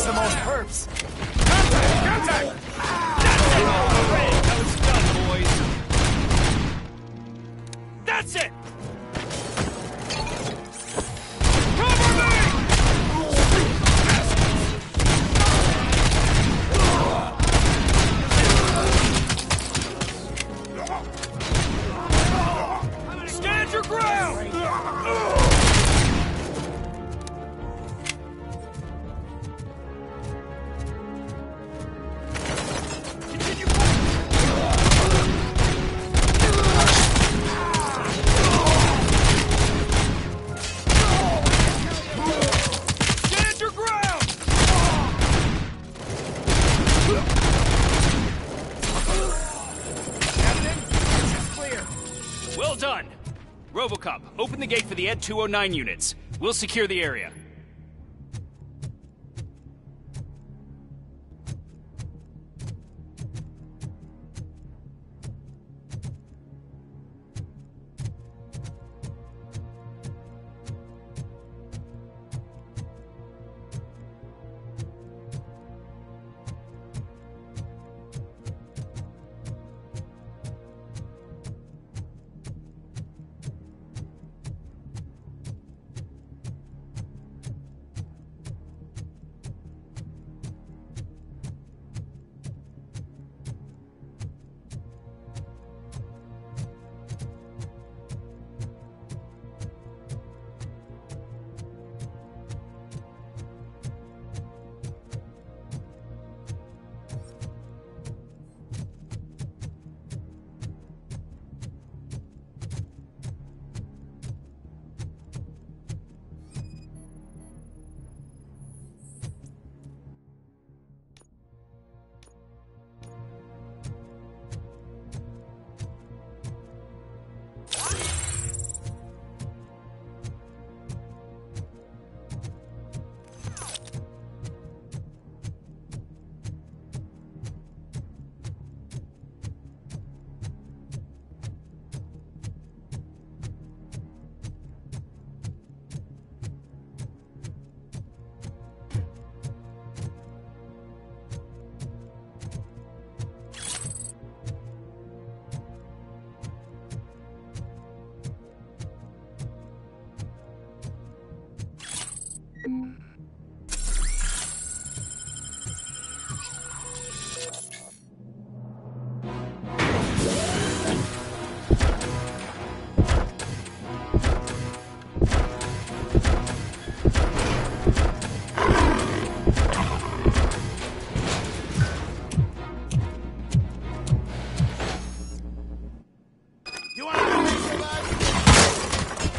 makes the most perps. Contact! That's it! Already! Now it's done, boys. That's it! Cover me! Stand your ground! Well done! Robocop, open the gate for the Ed 209 units. We'll secure the area.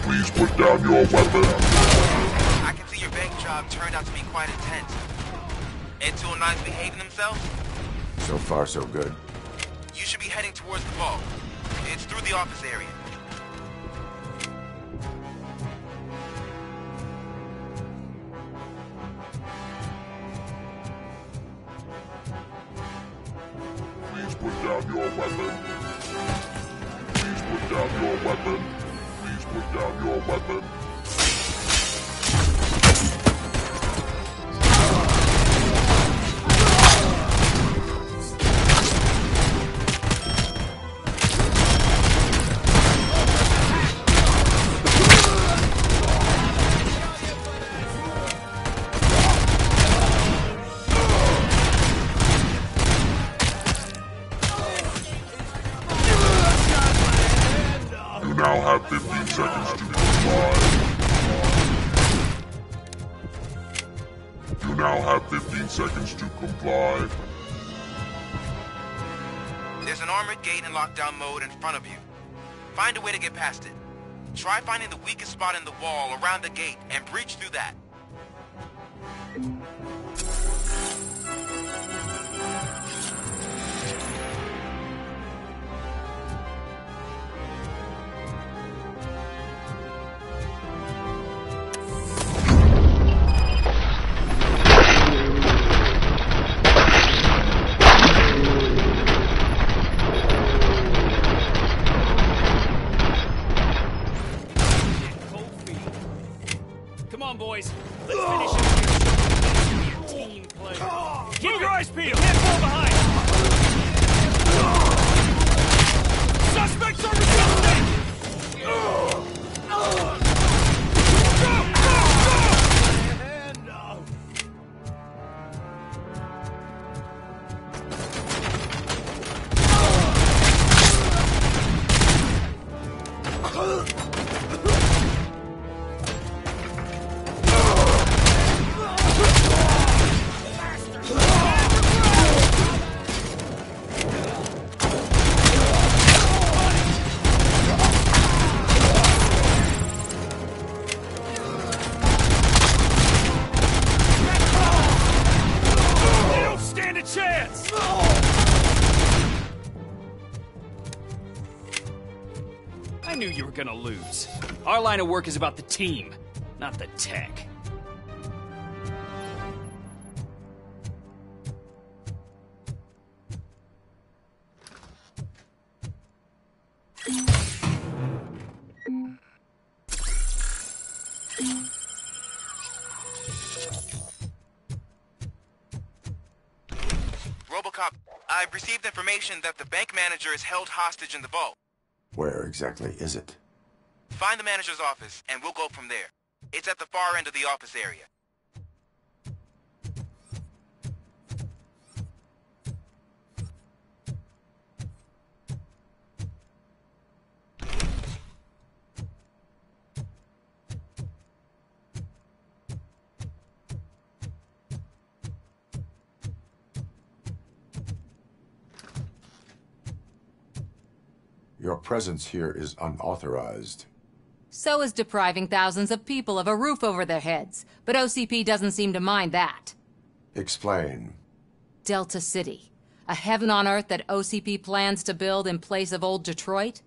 Please put down your weapon. I can see your bank job turned out to be quite intense. Ed 209's behaving himself? So far, so good. You should be heading towards the vault. It's through the office area. Please put down your weapon. Please put down your weapon. Please put down your weapon. You now have 15 seconds to comply. You now have 15 seconds to comply. There's an armored gate in lockdown mode in front of you. Find a way to get past it. Try finding the weakest spot in the wall around the gate and breach through that. Come on, boys. Let's finish up here. Team Keep your eyes peeled! Can't fall behind! Suspects are resisting! I knew you were gonna lose. Our line of work is about the team, not the tech. Robocop, I've received information that the bank manager is held hostage in the vault. Where exactly is it? Find the manager's office, and we'll go from there. It's at the far end of the office area. Your presence here is unauthorized. So is depriving thousands of people of a roof over their heads. But OCP doesn't seem to mind that. Explain. Delta City. A heaven on earth that OCP plans to build in place of old Detroit?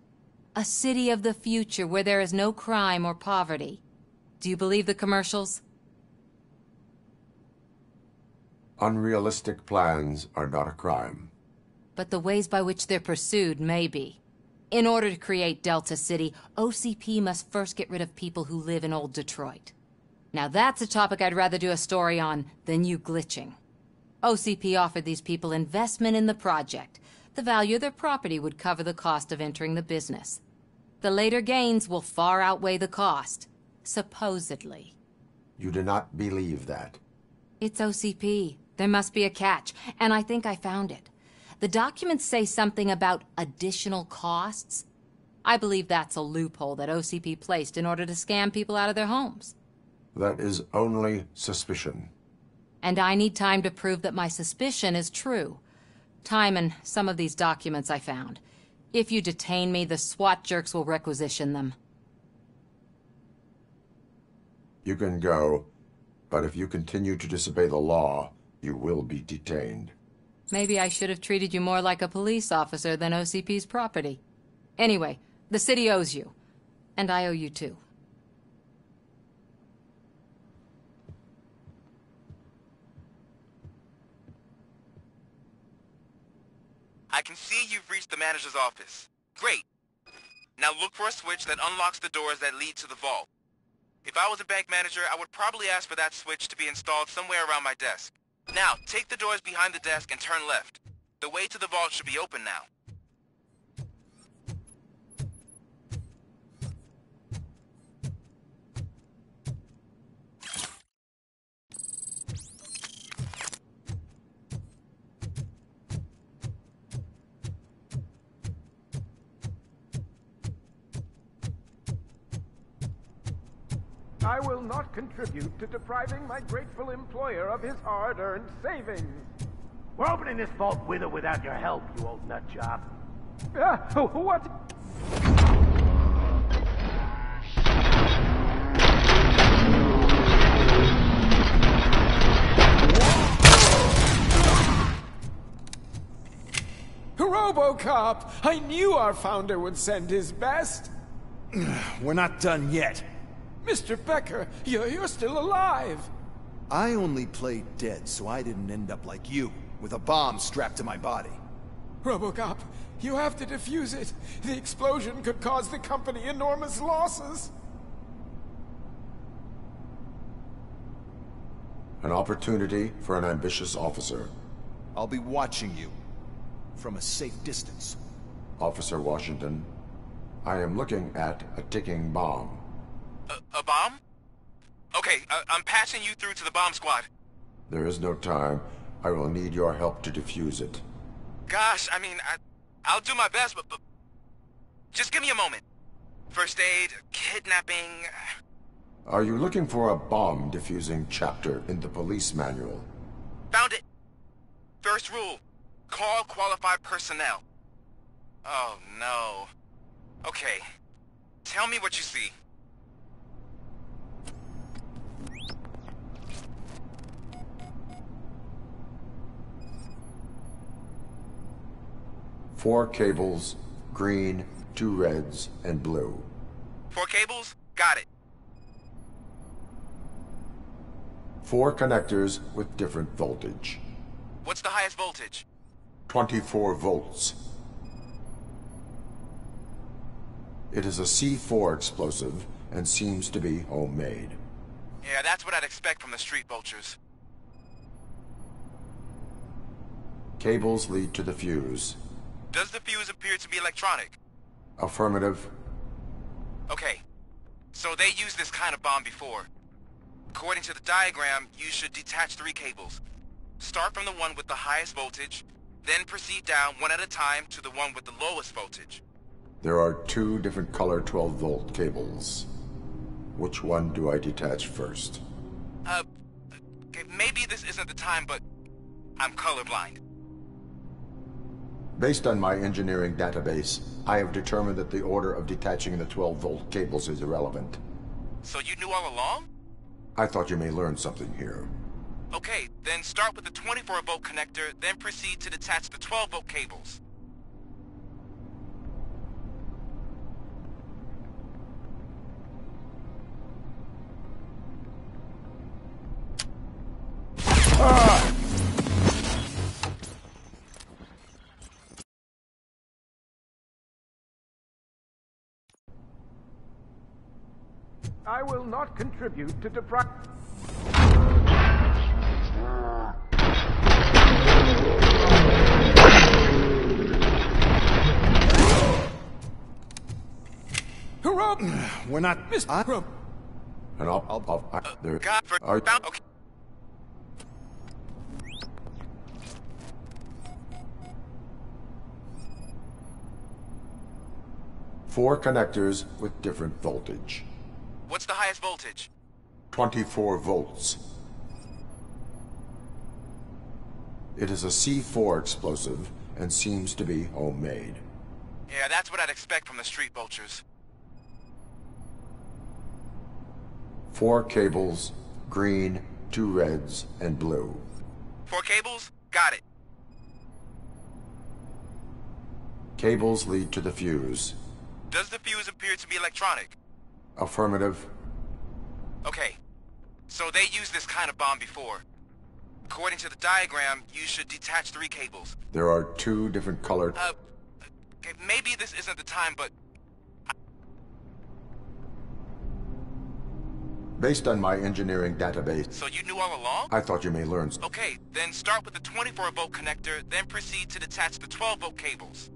A city of the future where there is no crime or poverty. Do you believe the commercials? Unrealistic plans are not a crime. But the ways by which they're pursued may be. In order to create Delta City, OCP must first get rid of people who live in old Detroit. Now that's a topic I'd rather do a story on than you glitching. OCP offered these people investment in the project. The value of their property would cover the cost of entering the business. The later gains will far outweigh the cost, supposedly. You do not believe that. It's OCP. There must be a catch, and I think I found it. The documents say something about additional costs. I believe that's a loophole that OCP placed in order to scam people out of their homes. That is only suspicion. And I need time to prove that my suspicion is true. Time and some of these documents I found. If you detain me, the SWAT jerks will requisition them. You can go, but if you continue to disobey the law, you will be detained. Maybe I should have treated you more like a police officer than OCP's property. Anyway, the city owes you. And I owe you too. I can see you've reached the manager's office. Great. Now look for a switch that unlocks the doors that lead to the vault. If I was a bank manager, I would probably ask for that switch to be installed somewhere around my desk. Now, take the doors behind the desk and turn left. The way to the vault should be open now. I will not contribute to depriving my grateful employer of his hard-earned savings. We're opening this vault with or without your help, you old nut job. What? Robocop! I knew our founder would send his best. We're not done yet. Mr. Becker, you're still alive. I only played dead so I didn't end up like you, with a bomb strapped to my body. Robocop, you have to defuse it. The explosion could cause the company enormous losses. An opportunity for an ambitious officer. I'll be watching you. From a safe distance. Officer Washington, I am looking at a ticking bomb. A bomb? Okay, I'm passing you through to the bomb squad. There is no time. I will need your help to defuse it. Gosh, I mean, I'll do my best, but just give me a moment. First aid, kidnapping... Are you looking for a bomb defusing chapter in the police manual? Found it. First rule, call qualified personnel. Oh, no. Okay, tell me what you see. Four cables, green, 2 reds, and blue. 4 cables? Got it. 4 connectors with different voltage. What's the highest voltage? 24 volts. It is a C4 explosive and seems to be homemade. Yeah, that's what I'd expect from the street vultures. Cables lead to the fuse. Does the fuse appear to be electronic? Affirmative. Okay, so they used this kind of bomb before. According to the diagram, you should detach 3 cables. Start from the one with the highest voltage, then proceed down one at a time to the one with the lowest voltage. There are 2 different color 12-volt cables. Which one do I detach first? Okay, maybe this isn't the time, but I'm colorblind. Based on my engineering database, I have determined that the order of detaching the 12-volt cables is irrelevant. So you knew all along? I thought you may learn something here. Okay, then start with the 24-volt connector, then proceed to detach the 12-volt cables. I will not contribute to deprive... We're not... And there are... Okay. 4 connectors with different voltage. What's the highest voltage? 24 volts. It is a C4 explosive and seems to be homemade. Yeah, that's what I'd expect from the street vultures. 4 cables, green, 2 reds, and blue. 4 cables? Got it. Cables lead to the fuse. Does the fuse appear to be electronic? Affirmative. Okay, so they used this kind of bomb before. According to the diagram, you should detach 3 cables. There are 2 different color... Okay, maybe this isn't the time, but... Based on my engineering database... So you knew all along? I thought you may learn... Okay, then start with the 24-volt connector, then proceed to detach the 12-volt cables.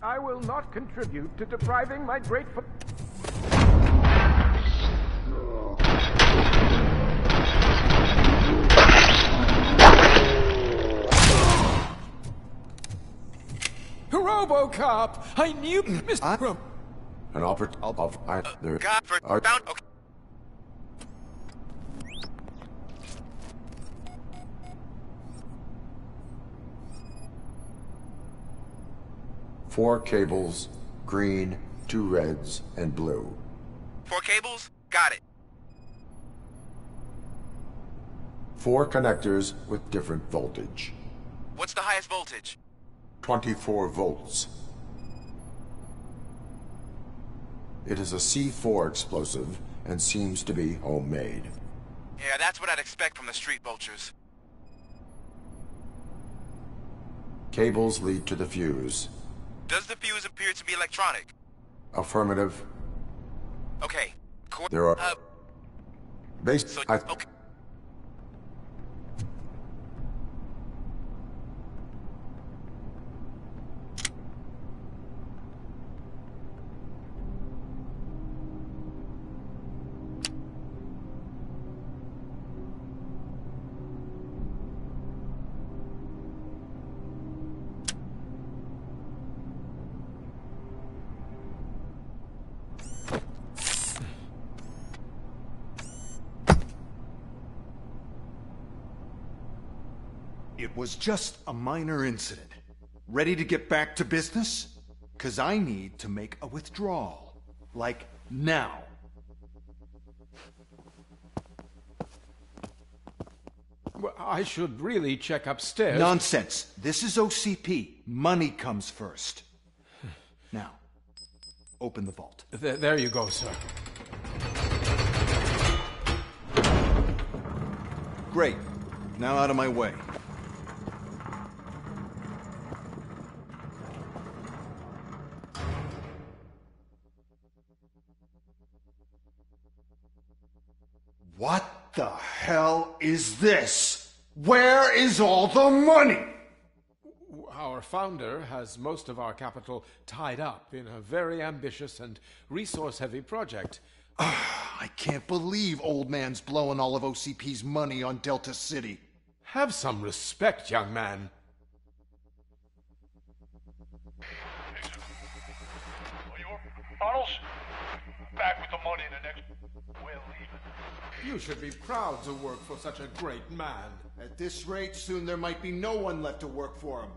I will not contribute to depriving my grateful... Robocop! I knew Mr. An there God, for are found. Okay. four cables, green, 2 reds, and blue. 4 cables? Got it. 4 connectors with different voltage. What's the highest voltage? 24 volts. It is a C4 explosive and seems to be homemade. Yeah, that's what I'd expect from the street vultures. Cables lead to the fuse. Does the fuse appear to be electronic? Affirmative. Okay. There are... So, I... okay. It was just a minor incident. Ready to get back to business? 'Cause I need to make a withdrawal. Like, now. Well, I should really check upstairs. Nonsense. This is OCP. Money comes first. Now, open the vault. There you go, sir. Great. Now out of my way. What the hell is this? Where is all the money? Our founder has most of our capital tied up in a very ambitious and resource-heavy project. I can't believe old man's blowing all of OCP's money on Delta City. Have some respect, young man. Arnold's back with the money in the next... We're leaving. You should be proud to work for such a great man. At this rate, soon there might be no one left to work for him.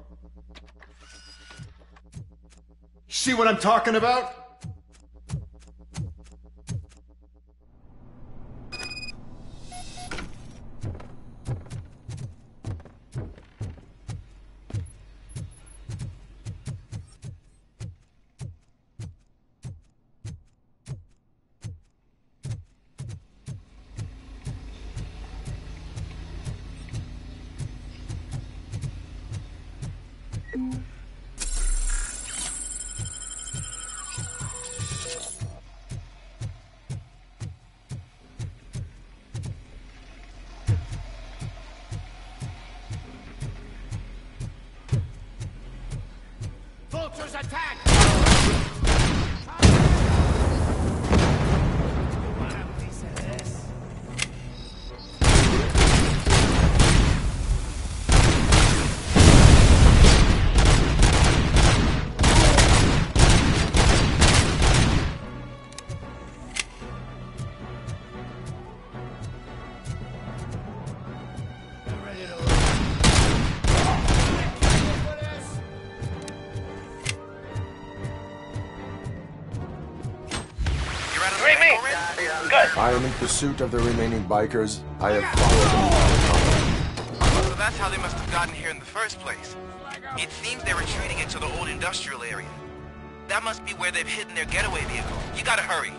See what I'm talking about? Vultures attack! I am in pursuit of the remaining bikers. I have followed them. So that's how they must have gotten here in the first place. It seems they're retreating into the old industrial area. That must be where they've hidden their getaway vehicle. You gotta hurry.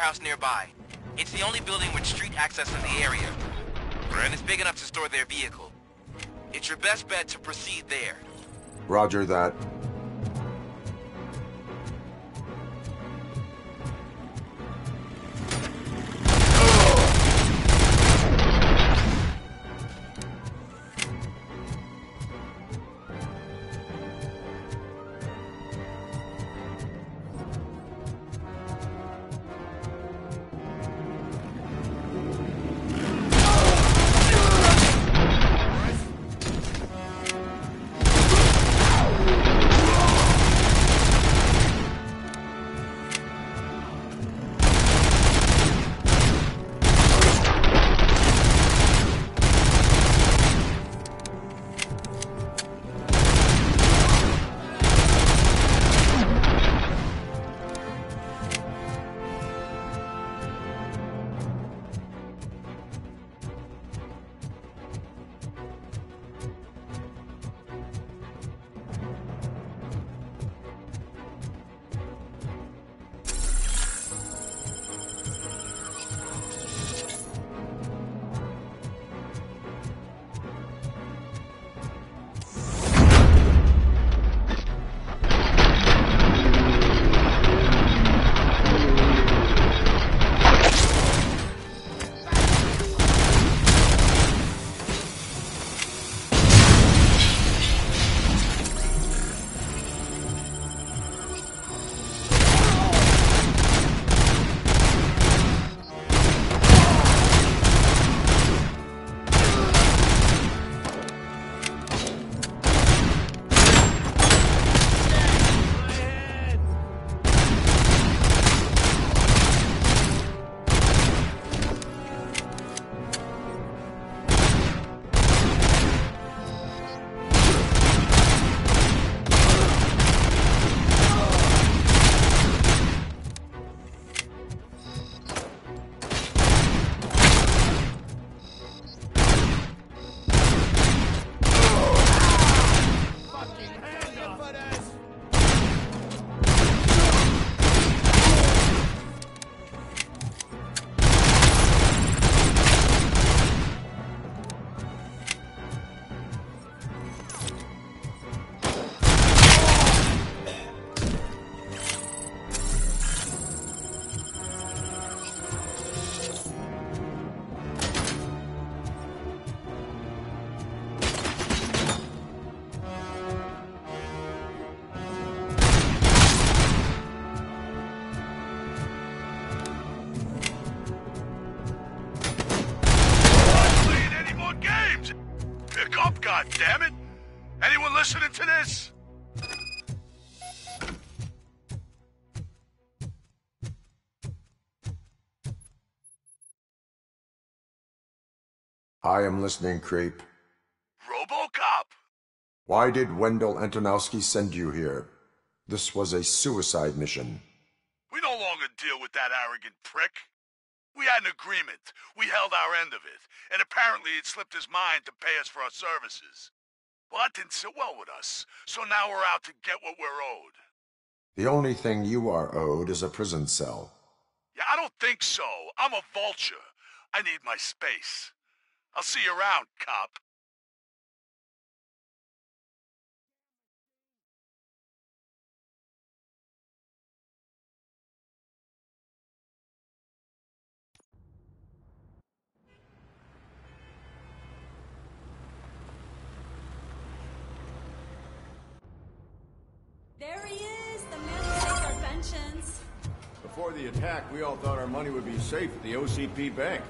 warehouse nearby. It's the only building with street access in the area, and it's big enough to store their vehicle. It's your best bet to proceed there. Roger that. God damn it! Anyone listening to this? I am listening, creep. Robocop? Why did Wendell Antonowski send you here? This was a suicide mission. We no longer deal with that arrogant prick. We had an agreement. We held our end of it. And apparently it slipped his mind to pay us for our services. Well, that didn't sit well with us. So now we're out to get what we're owed. The only thing you are owed is a prison cell. Yeah, I don't think so. I'm a vulture. I need my space. I'll see you around, cop. There he is, the man who saved our pensions. Before the attack, we all thought our money would be safe at the OCP bank.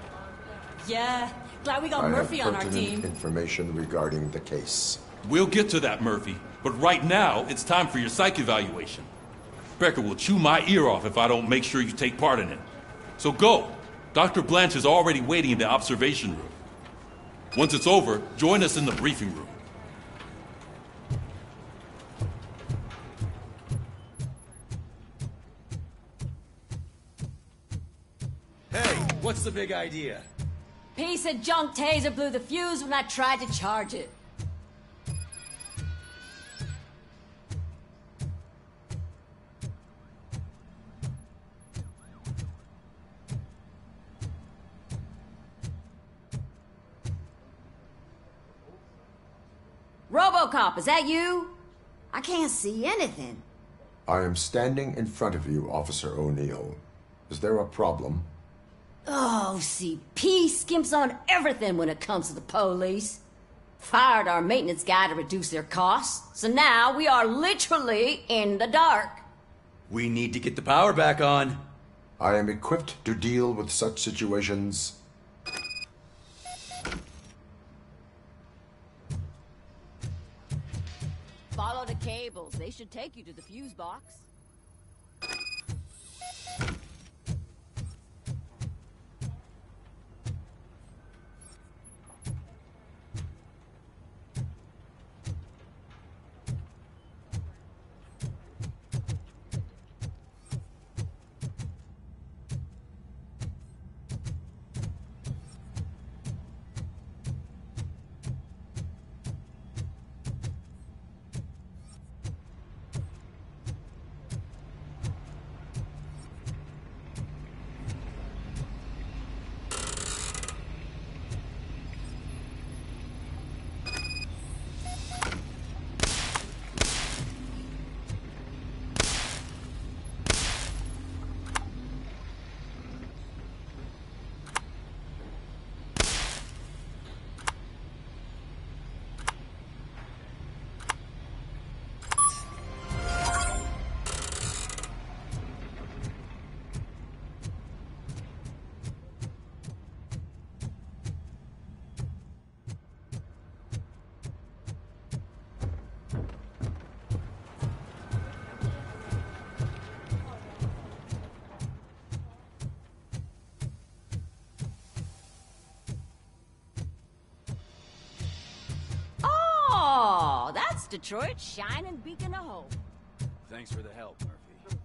Yeah, glad we got I Murphy have on our pertinent team. information regarding the case. We'll get to that, Murphy. But right now, it's time for your psych evaluation. Becker will chew my ear off if I don't make sure you take part in it. So go. Dr. Blanche is already waiting in the observation room. Once it's over, join us in the briefing room. Hey, what's the big idea? Piece of junk taser blew the fuse when I tried to charge it. Robocop, is that you? I can't see anything. I am standing in front of you, Officer O'Neill. Is there a problem? OCP skimps on everything when it comes to the police. Fired our maintenance guy to reduce their costs, so now we are literally in the dark. We need to get the power back on. I am equipped to deal with such situations. Follow the cables. They should take you to the fuse box. Oh, that's Detroit's shining beacon of hope. Thanks for the help, Murphy.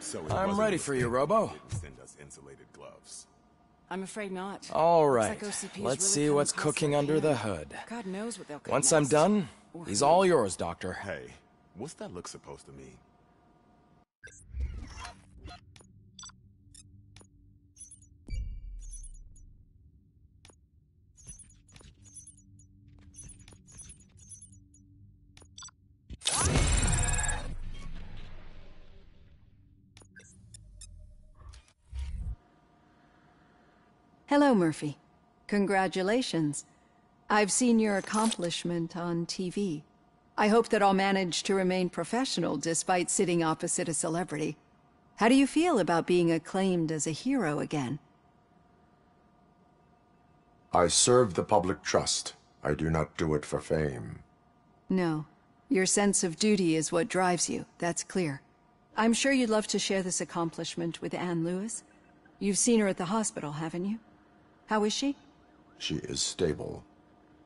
So I'm ready for you, Robo. Send us insulated gloves. I'm afraid not. All right. Looks like OCP is Let's really see what's coming close cooking to under the the hood. God knows what they'll come Once I'm next. done, he's all yours, Doctor. Hey, what's that look supposed to mean? Hello, Murphy. Congratulations. I've seen your accomplishment on TV. I hope that I'll manage to remain professional despite sitting opposite a celebrity. How do you feel about being acclaimed as a hero again? I serve the public trust. I do not do it for fame. No. Your sense of duty is what drives you. That's clear. I'm sure you'd love to share this accomplishment with Anne Lewis. You've seen her at the hospital, haven't you? How is she? She is stable.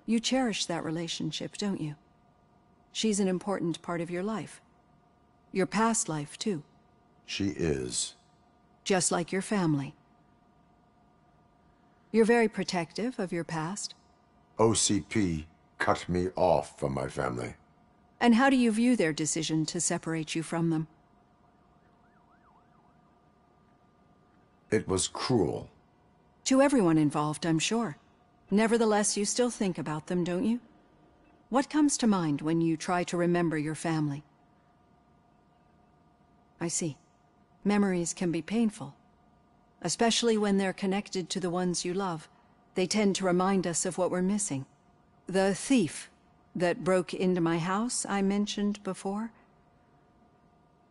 You cherish that relationship, don't you? She's an important part of your life. Your past life, too. She is. Just like your family. You're very protective of your past. OCP cut me off from my family. And how do you view their decision to separate you from them? It was cruel. To everyone involved, I'm sure. Nevertheless, you still think about them, don't you? What comes to mind when you try to remember your family? I see. Memories can be painful. Especially when they're connected to the ones you love. They tend to remind us of what we're missing. The thief that broke into my house I mentioned before?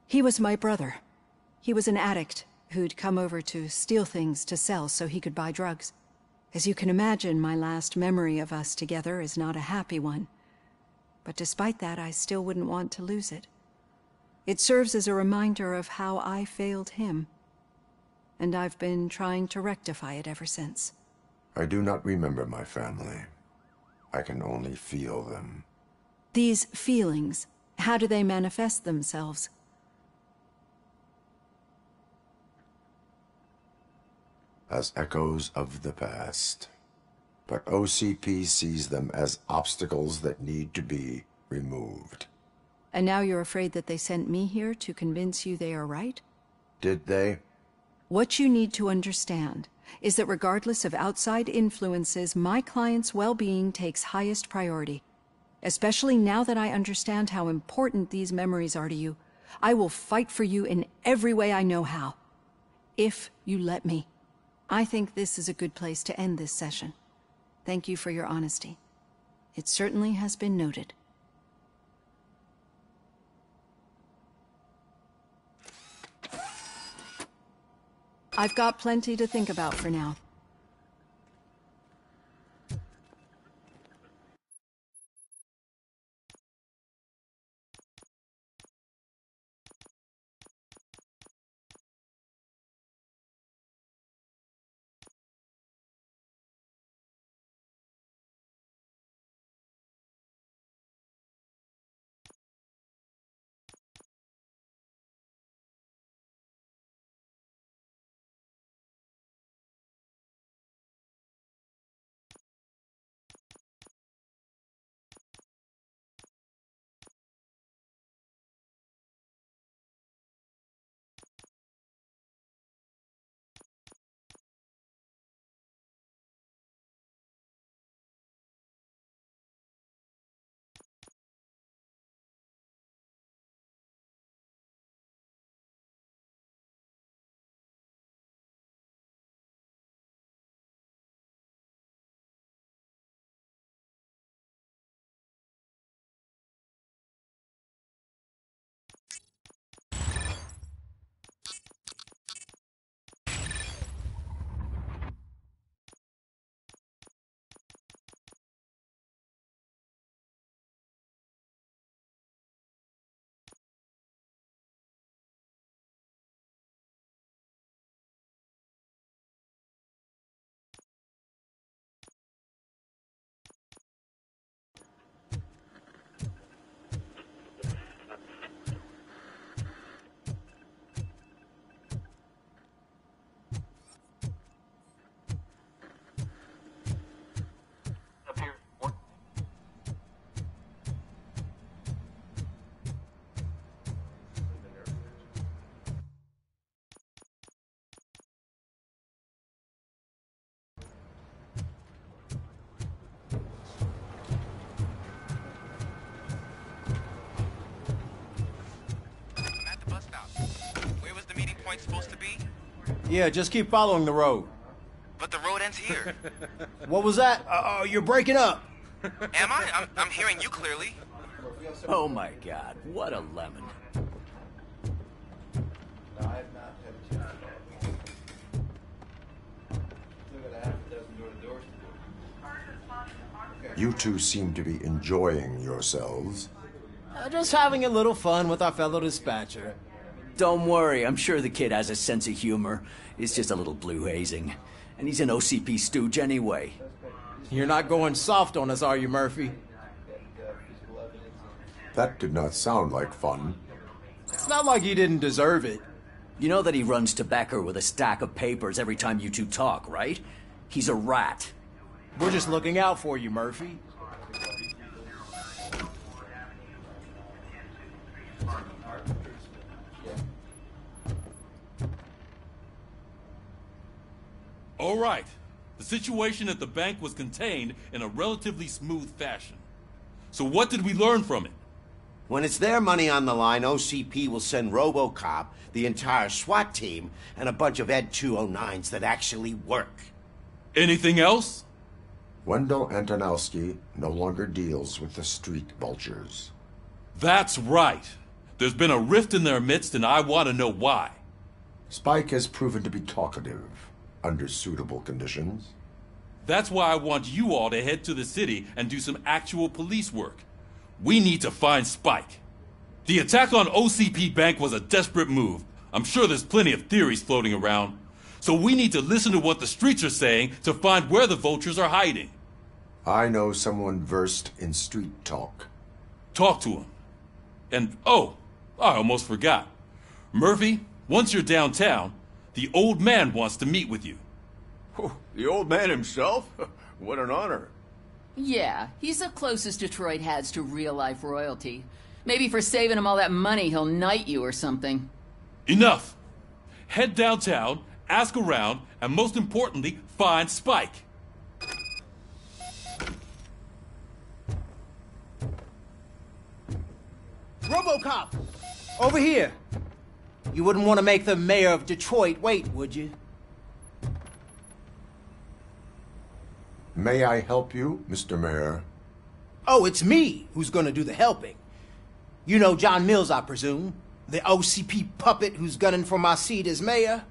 He was my brother. He was an addict who'd come over to steal things to sell so he could buy drugs. As you can imagine, my last memory of us together is not a happy one. But despite that, I still wouldn't want to lose it. It serves as a reminder of how I failed him. And I've been trying to rectify it ever since. I do not remember my family. I can only feel them. These feelings, how do they manifest themselves? As echoes of the past. But OCP sees them as obstacles that need to be removed. And now you're afraid that they sent me here to convince you they are right? Did they? What you need to understand is that regardless of outside influences, my client's well-being takes highest priority. Especially now that I understand how important these memories are to you, I will fight for you in every way I know how. If you let me. I think this is a good place to end this session. Thank you for your honesty. It certainly has been noted. I've got plenty to think about for now. Supposed to be? Yeah, just keep following the road. But the road ends here. What was that? You're breaking up. Am I? I'm hearing you clearly. Oh my god, what a lemon. You two seem to be enjoying yourselves. Just having a little fun with our fellow dispatcher. Don't worry, I'm sure the kid has a sense of humor. It's just a little blue hazing. And he's an OCP stooge anyway. You're not going soft on us, are you, Murphy? That did not sound like fun. It's not like he didn't deserve it. You know that he runs to Becker with a stack of papers every time you two talk, right? He's a rat. We're just looking out for you, Murphy. All right. The situation at the bank was contained in a relatively smooth fashion. So what did we learn from it? When it's their money on the line, OCP will send Robocop, the entire SWAT team, and a bunch of Ed 209s that actually work. Anything else? Wendell Antonowski no longer deals with the street vultures. That's right. There's been a rift in their midst, and I want to know why. Spike has proven to be talkative, under suitable conditions. That's why I want you all to head to the city and do some actual police work. We need to find Spike. The attack on OCP Bank was a desperate move. I'm sure there's plenty of theories floating around. So we need to listen to what the streets are saying to find where the vultures are hiding. I know someone versed in street talk. Talk to him. And, oh, I almost forgot. Murphy, once you're downtown, the old man wants to meet with you. Oh, the old man himself? What an honor. Yeah, he's the closest Detroit has to real-life royalty. Maybe for saving him all that money, he'll knight you or something. Enough! Head downtown ask around, and most importantly, find Spike. Robocop! Over here! You wouldn't want to make the mayor of Detroit wait, would you? May I help you, Mr. Mayor? Oh, it's me who's gonna do the helping. You know John Mills, I presume? The OCP puppet who's gunning for my seat as mayor?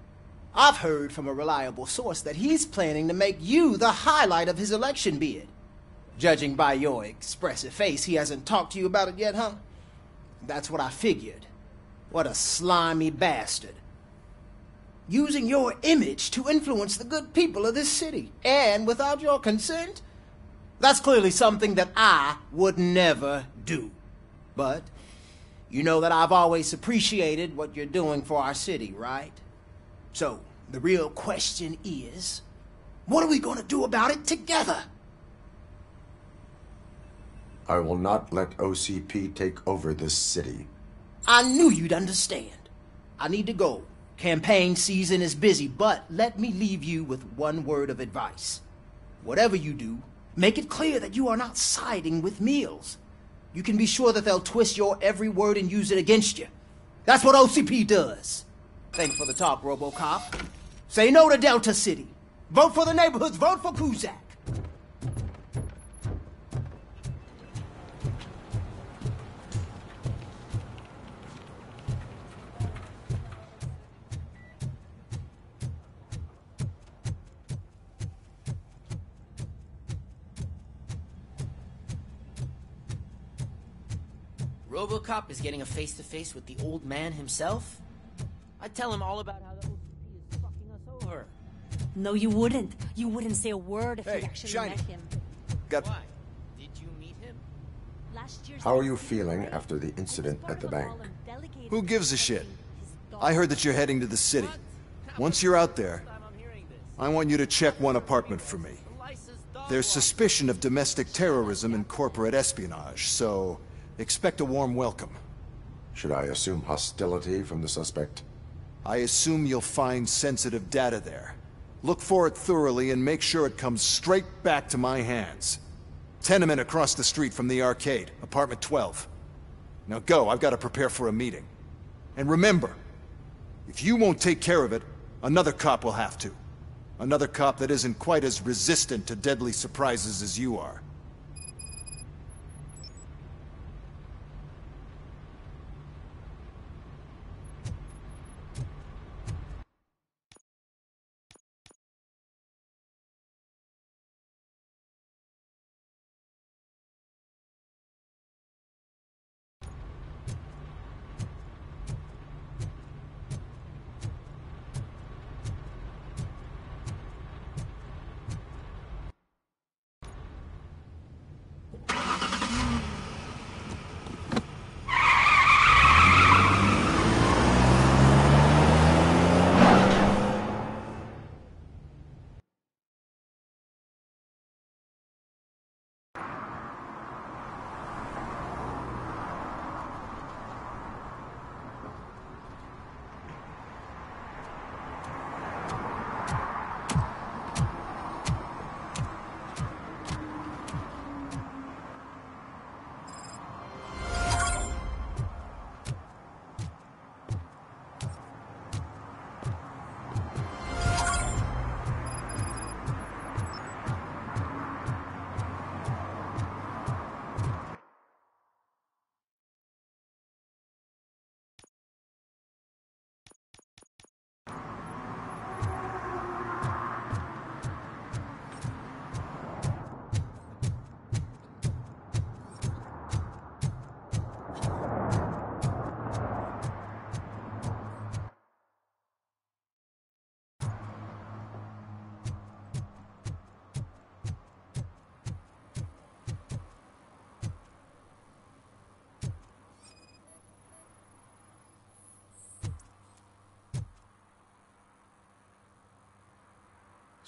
I've heard from a reliable source that he's planning to make you the highlight of his election bid. Judging by your expressive face, he hasn't talked to you about it yet, huh? That's what I figured. What a slimy bastard. Using your image to influence the good people of this city, and without your consent? That's clearly something that I would never do. But you know that I've always appreciated what you're doing for our city, right? So, the real question is, what are we going to do about it together? I will not let OCP take over this city. I knew you'd understand. I need to go. Campaign season is busy, but let me leave you with one word of advice. Whatever you do, make it clear that you are not siding with Mills. You can be sure that they'll twist your every word and use it against you. That's what OCP does. Thanks for the talk, Robocop. Say no to Delta City. Vote for the neighborhoods. Vote for Kuzak. Robocop is getting a face-to-face with the old man himself? I'd tell him all about how the OCP is fucking us over. No, you wouldn't. You wouldn't say a word if Hey, you actually Shiny. met him. Got... Why? Did you meet him? How are you feeling after the incident at the bank? Who gives a shit? I heard that you're heading to the city. Once you're out there, I want you to check one apartment for me. There's suspicion of domestic terrorism and corporate espionage, so expect a warm welcome. Should I assume hostility from the suspect? I assume you'll find sensitive data there. Look for it thoroughly and make sure it comes straight back to my hands. Tenement across the street from the arcade, apartment 12. Now go, I've got to prepare for a meeting. And remember, if you won't take care of it, another cop will have to. Another cop that isn't quite as resistant to deadly surprises as you are.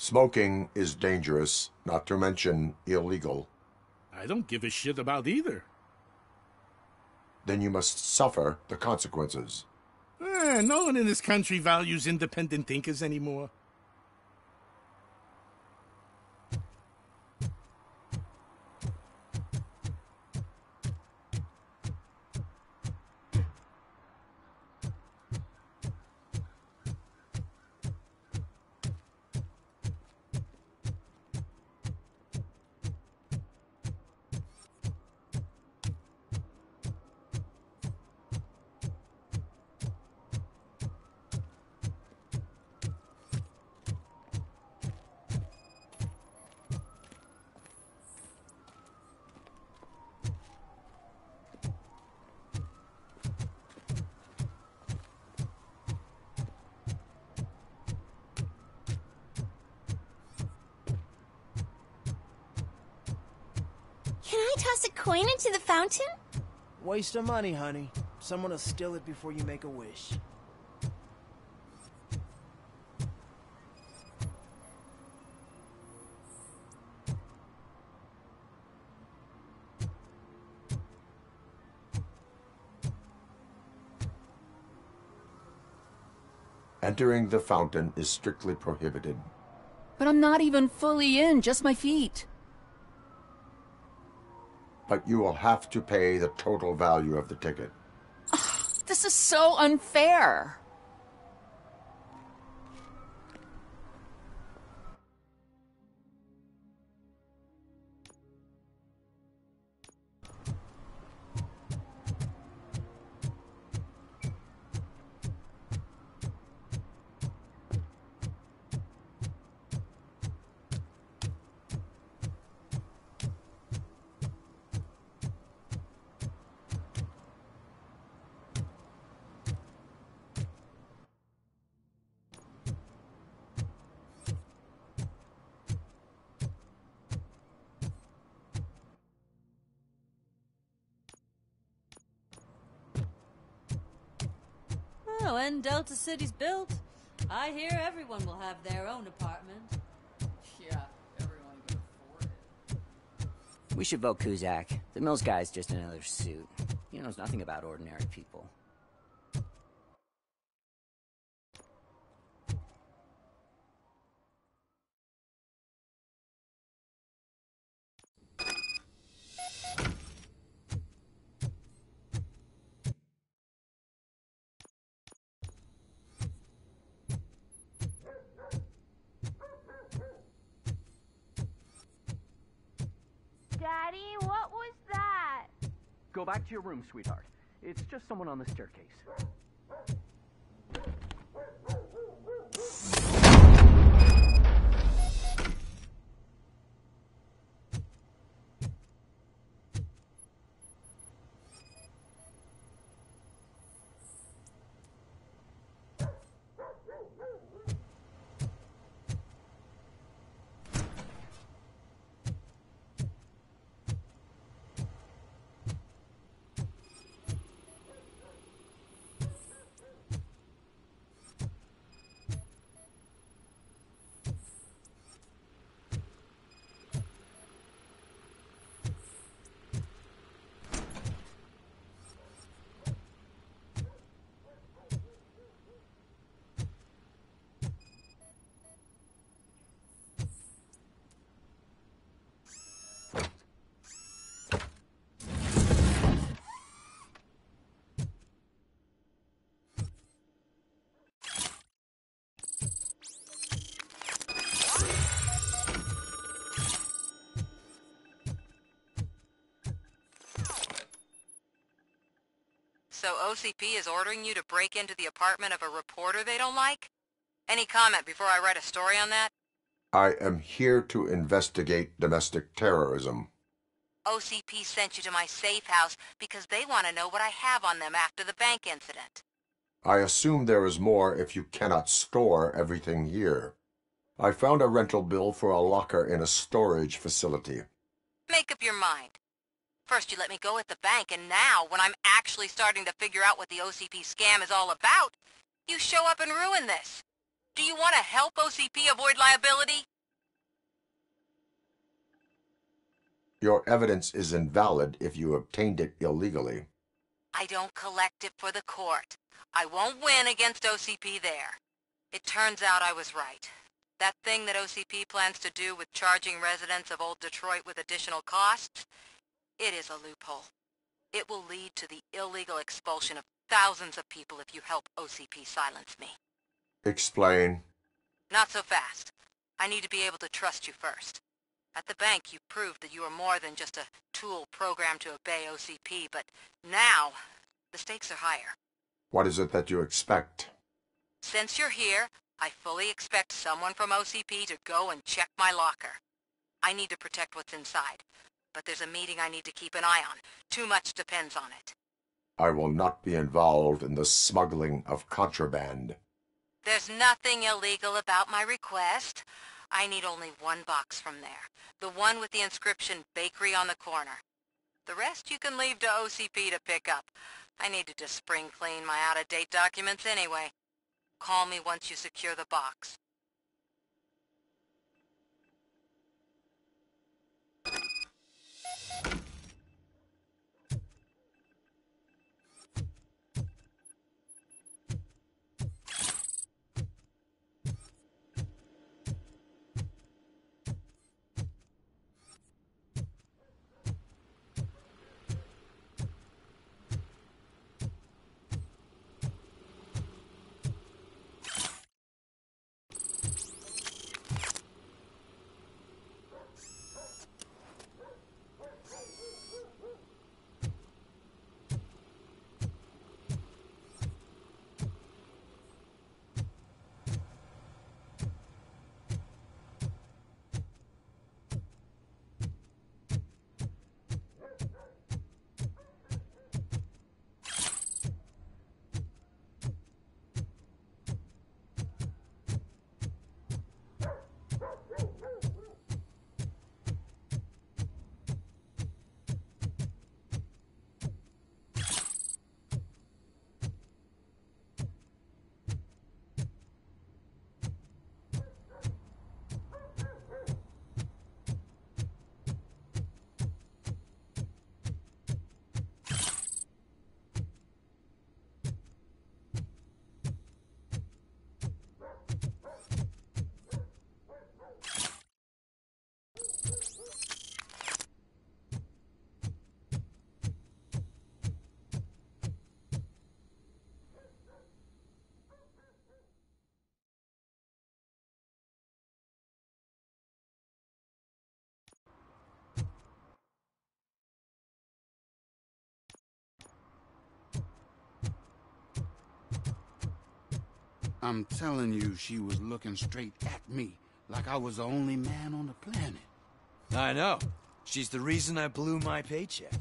Smoking is dangerous, not to mention illegal. I don't give a shit about either. Then you must suffer the consequences. No one in this country values independent thinkers anymore. Can I toss a coin into the fountain? Waste of money, honey. Someone will steal it before you make a wish. Entering the fountain is strictly prohibited. But I'm not even fully in, just my feet. But you will have to pay the total value of the ticket. This is so unfair. Oh, when Delta City's built, I hear everyone will have their own apartment. Yeah, everyone can afford it. We should vote Kuzak. The Mills guy's just another suit. He knows nothing about ordinary people. Daddy, what was that? Go back to your room, sweetheart. It's just someone on the staircase. So OCP is ordering you to break into the apartment of a reporter they don't like? Any comment before I write a story on that? I am here to investigate domestic terrorism. OCP sent you to my safe house because they want to know what I have on them after the bank incident. I assume there is more if you cannot store everything here. I found a rental bill for a locker in a storage facility. Make up your mind. First you let me go at the bank, and now, when I'm actually starting to figure out what the OCP scam is all about, you show up and ruin this. Do you want to help OCP avoid liability? Your evidence is invalid if you obtained it illegally. I don't collect it for the court. I won't win against OCP there. It turns out I was right. That thing that OCP plans to do with charging residents of Old Detroit with additional costs, it is a loophole. It will lead to the illegal expulsion of thousands of people if you help OCP silence me. Explain. Not so fast. I need to be able to trust you first. At the bank, you proved that you are more than just a tool programmed to obey OCP, but now, the stakes are higher. What is it that you expect? Since you're here, I fully expect someone from OCP to go and check my locker. I need to protect what's inside, but there's a meeting I need to keep an eye on. Too much depends on it. I will not be involved in the smuggling of contraband. There's nothing illegal about my request. I need only one box from there. The one with the inscription Bakery on the corner. The rest you can leave to OCP to pick up. I needed to spring clean my out-of-date documents anyway. Call me once you secure the box. I'm telling you, she was looking straight at me, like I was the only man on the planet. I know. She's the reason I blew my paycheck.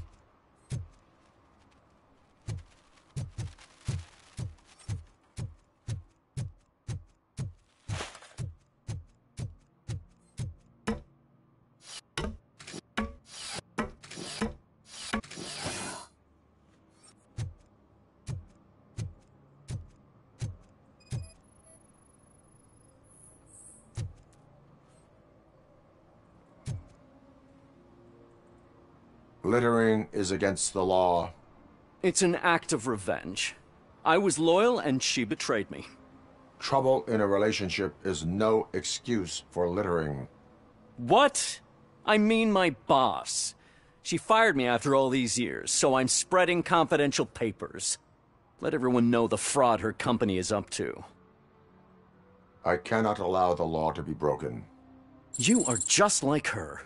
Littering is against the law. It's an act of revenge. I was loyal and she betrayed me. Trouble in a relationship is no excuse for littering. What? I mean my boss. She fired me after all these years, so I'm spreading confidential papers. Let everyone know the fraud her company is up to. I cannot allow the law to be broken. You are just like her.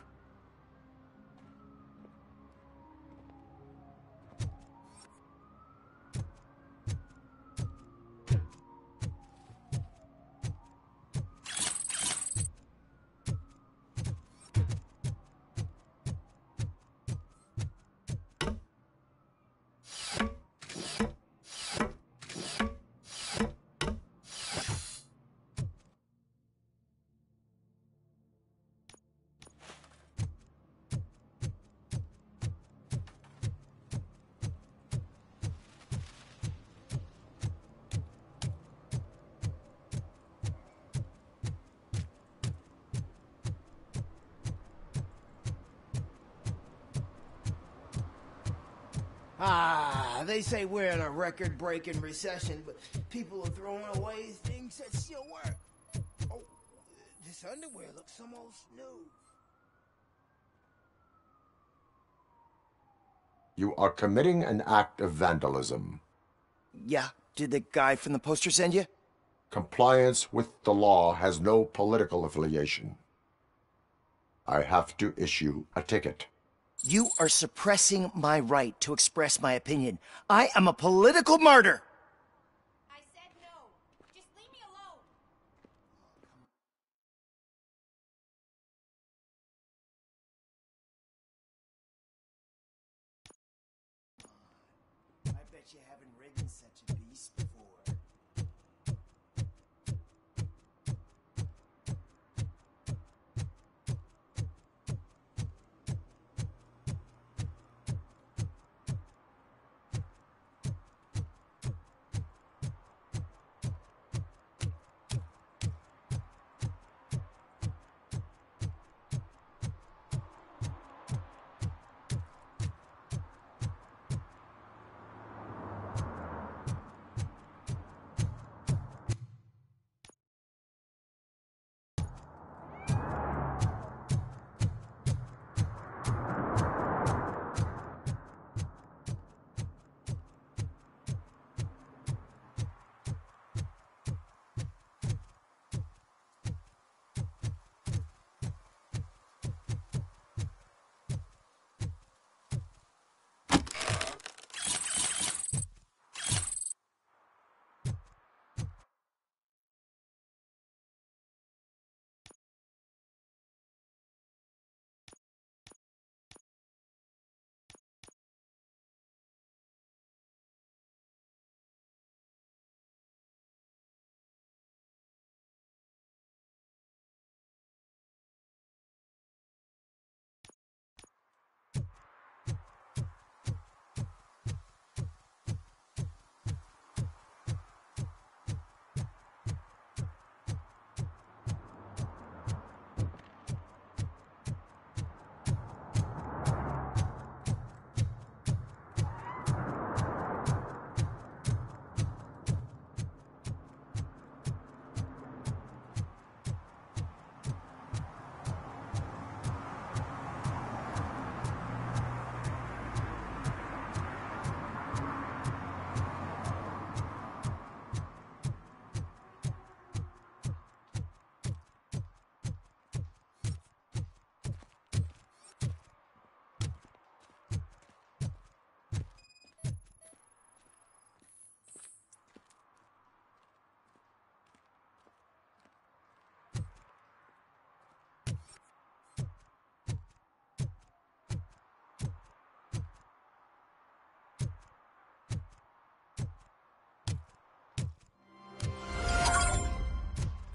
Ah, they say we're in a record-breaking recession, but people are throwing away things that still work. Oh, this underwear looks almost new. You are committing an act of vandalism. Yeah, did the guy from the poster send you? Compliance with the law has no political affiliation. I have to issue a ticket. You are suppressing my right to express my opinion. I am a political martyr! I said no. Just leave me alone. I bet you haven't ridden such a beast before.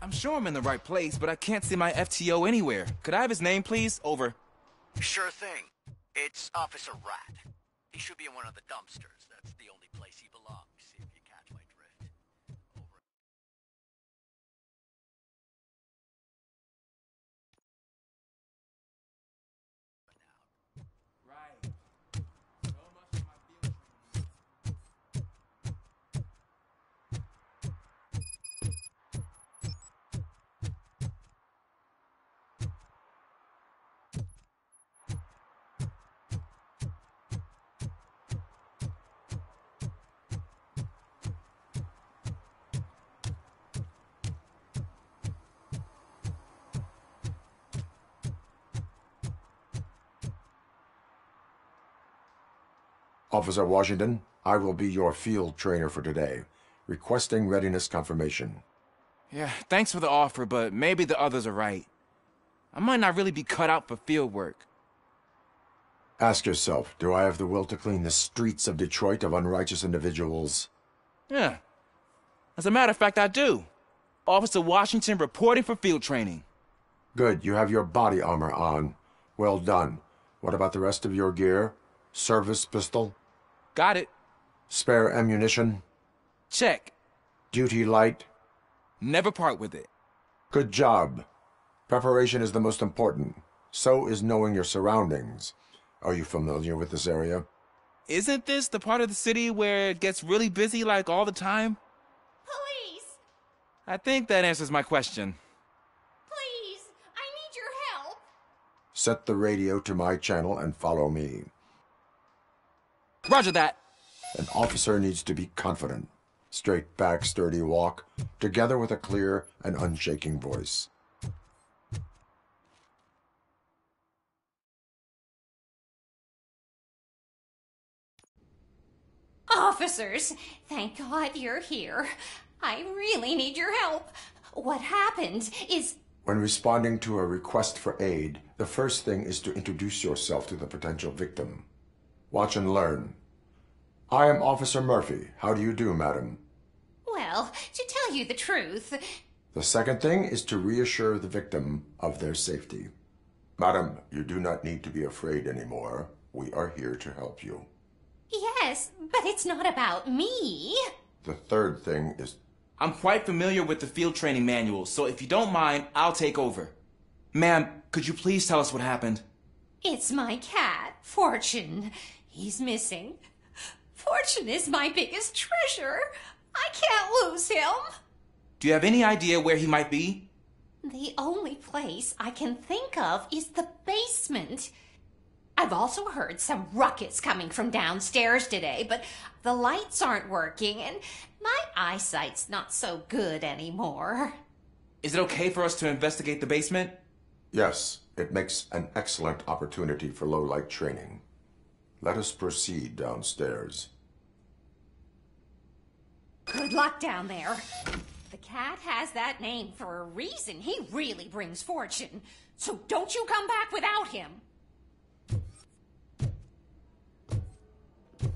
I'm sure I'm in the right place, but I can't see my FTO anywhere. Could I have his name, please? Over. Sure thing. It's Officer Rat. He should be in one of the dumpsters. That's the only place he belongs, if you catch my drift. Over. Right. So much for my field training. Officer Washington, I will be your field trainer for today. Requesting readiness confirmation. Yeah, thanks for the offer, but maybe the others are right. I might not really be cut out for field work. Ask yourself, do I have the will to clean the streets of Detroit of unrighteous individuals? Yeah. As a matter of fact, I do. Officer Washington reporting for field training. Good, you have your body armor on. Well done. What about the rest of your gear? Service pistol? Got it. Spare ammunition? Check. Duty light? Never part with it. Good job. Preparation is the most important. So is knowing your surroundings. Are you familiar with this area? Isn't this the part of the city where it gets really busy like all the time? Police! I think that answers my question. Please! I need your help! Set the radio to my channel and follow me. Roger that. An officer needs to be confident. Straight back, sturdy walk, together with a clear and unshaking voice. Officers, thank God you're here. I really need your help. What happened is... When responding to a request for aid, the first thing is to introduce yourself to the potential victim. Watch and learn. I am Officer Murphy. How do you do, madam? Well, to tell you the truth... The second thing is to reassure the victim of their safety. Madam, you do not need to be afraid anymore. We are here to help you. Yes, but it's not about me. The third thing is... I'm quite familiar with the field training manual, so if you don't mind, I'll take over. Ma'am, could you please tell us what happened? It's my cat, Fortune. He's missing. Fortune is my biggest treasure. I can't lose him. Do you have any idea where he might be? The only place I can think of is the basement. I've also heard some ruckus coming from downstairs today, but the lights aren't working and my eyesight's not so good anymore. Is it okay for us to investigate the basement? Yes, it makes an excellent opportunity for low-light training. Let us proceed downstairs. Good luck down there. The cat has that name for a reason. He really brings fortune. So don't you come back without him.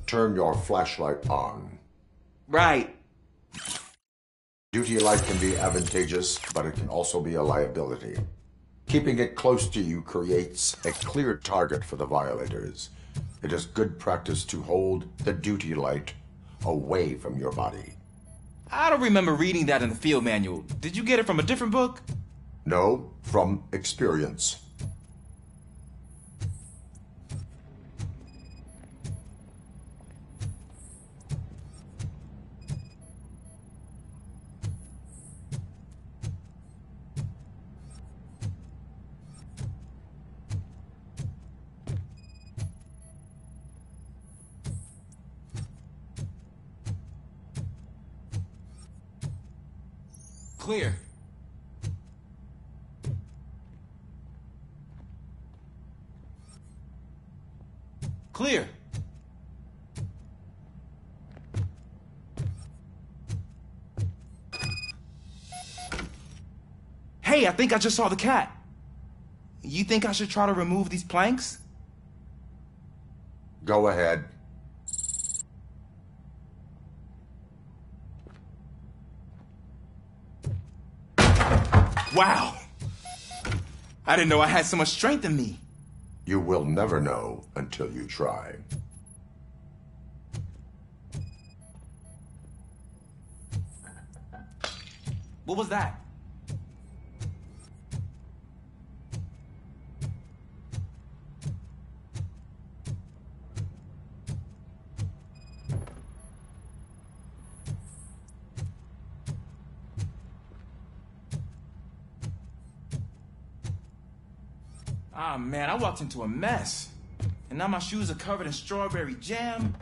Turn your flashlight on. Right. Duty light can be advantageous, but it can also be a liability. Keeping it close to you creates a clear target for the violators. It is good practice to hold the duty light away from your body. I don't remember reading that in the field manual. Did you get it from a different book? No, from experience. Clear. Clear. Hey, I think I just saw the cat. You think I should try to remove these planks? Go ahead. Wow! I didn't know I had so much strength in me. You will never know until you try. What was that? Ah, man, I walked into a mess. And now my shoes are covered in strawberry jam.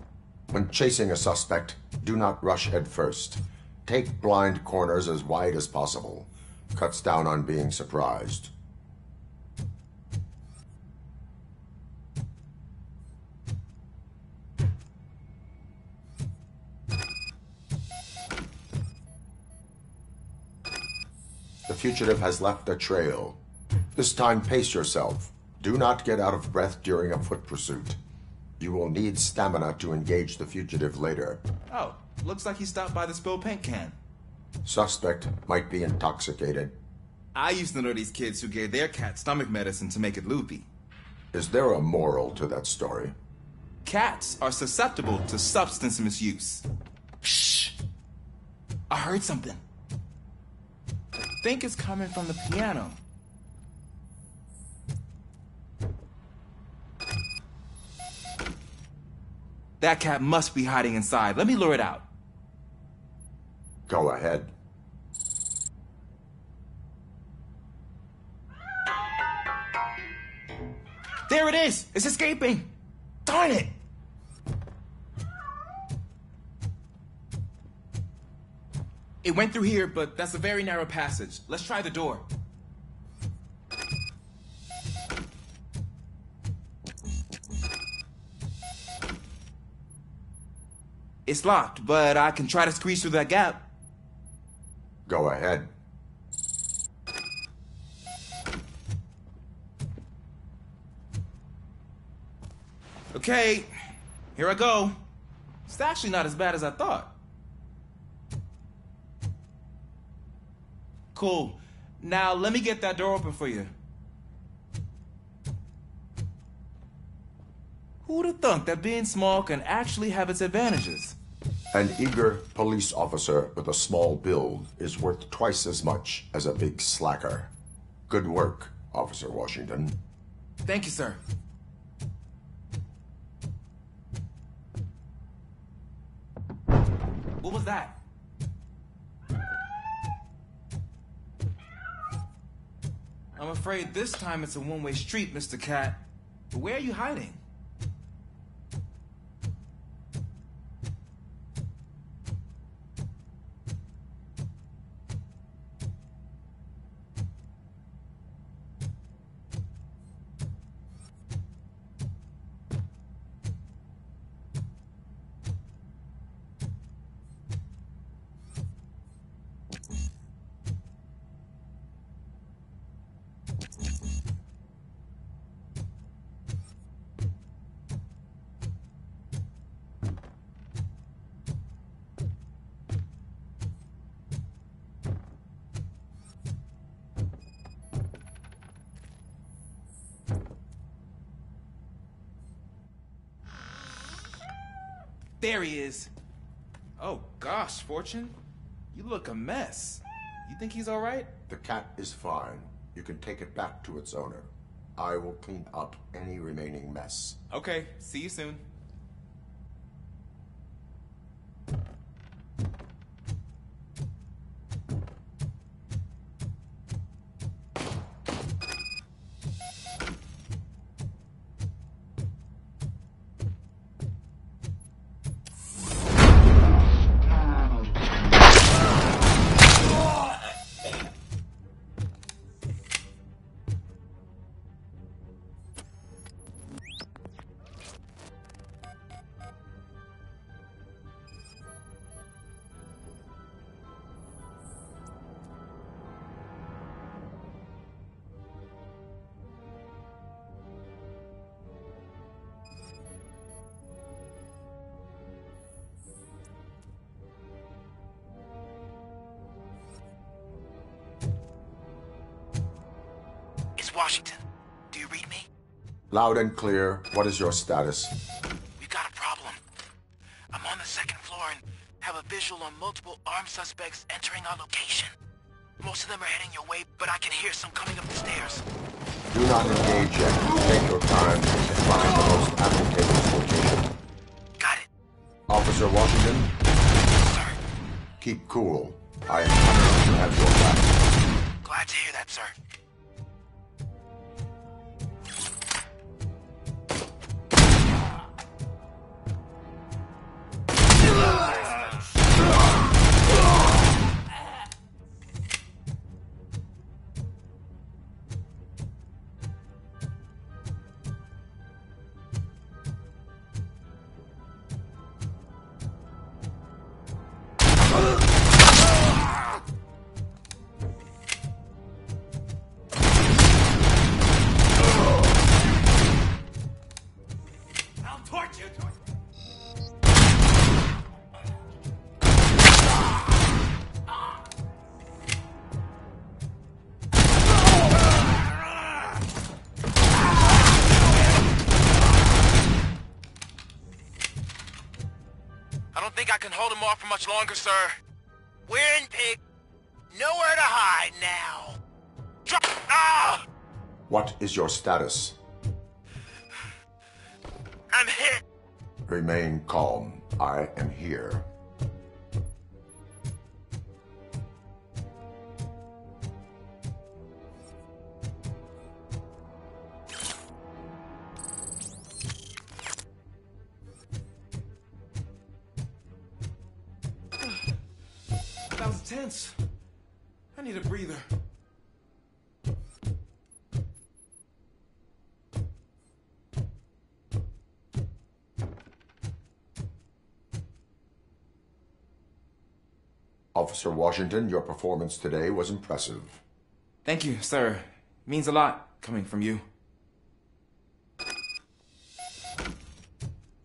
When chasing a suspect, do not rush head first. Take blind corners as wide as possible. Cuts down on being surprised. The fugitive has left a trail. This time, pace yourself. Do not get out of breath during a foot pursuit. You will need stamina to engage the fugitive later. Oh, looks like he stopped by the spilled paint can. Suspect might be intoxicated. I used to know these kids who gave their cat stomach medicine to make it loopy. Is there a moral to that story? Cats are susceptible to substance misuse. Shh! I heard something. I think it's coming from the piano. That cat must be hiding inside. Let me lure it out. Go ahead. There it is! It's escaping! Darn it! It went through here, but that's a very narrow passage. Let's try the door. It's locked, but I can try to squeeze through that gap. Go ahead. Okay, here I go. It's actually not as bad as I thought. Cool. Now let me get that door open for you. Who'd have thunk that being small can actually have its advantages? An eager police officer with a small build is worth twice as much as a big slacker. Good work, Officer Washington. Thank you, sir. What was that? I'm afraid this time it's a one-way street, Mr. Cat. But where are you hiding? There he is. Oh gosh, Fortune. You look a mess. You think he's all right? The cat is fine. You can take it back to its owner. I will clean up any remaining mess. Okay, see you soon. Washington, do you read me? Loud and clear. What is your status? We've got a problem. I'm on the second floor and have a visual on multiple armed suspects entering our location. Most of them are heading your way, but I can hear some coming up the stairs. Do not engage yet. Take your time to find the most advantageous location. Got it. Officer Washington? Sir. Keep cool. I am coming to have your back. Glad to hear that, sir. I can hold him off for much longer, sir. We're in, pig. Nowhere to hide now. Ah! What is your status? I'm hit. Remain calm. I am here. That was tense. I need a breather. Officer Washington, your performance today was impressive. Thank you, sir. Means a lot coming from you.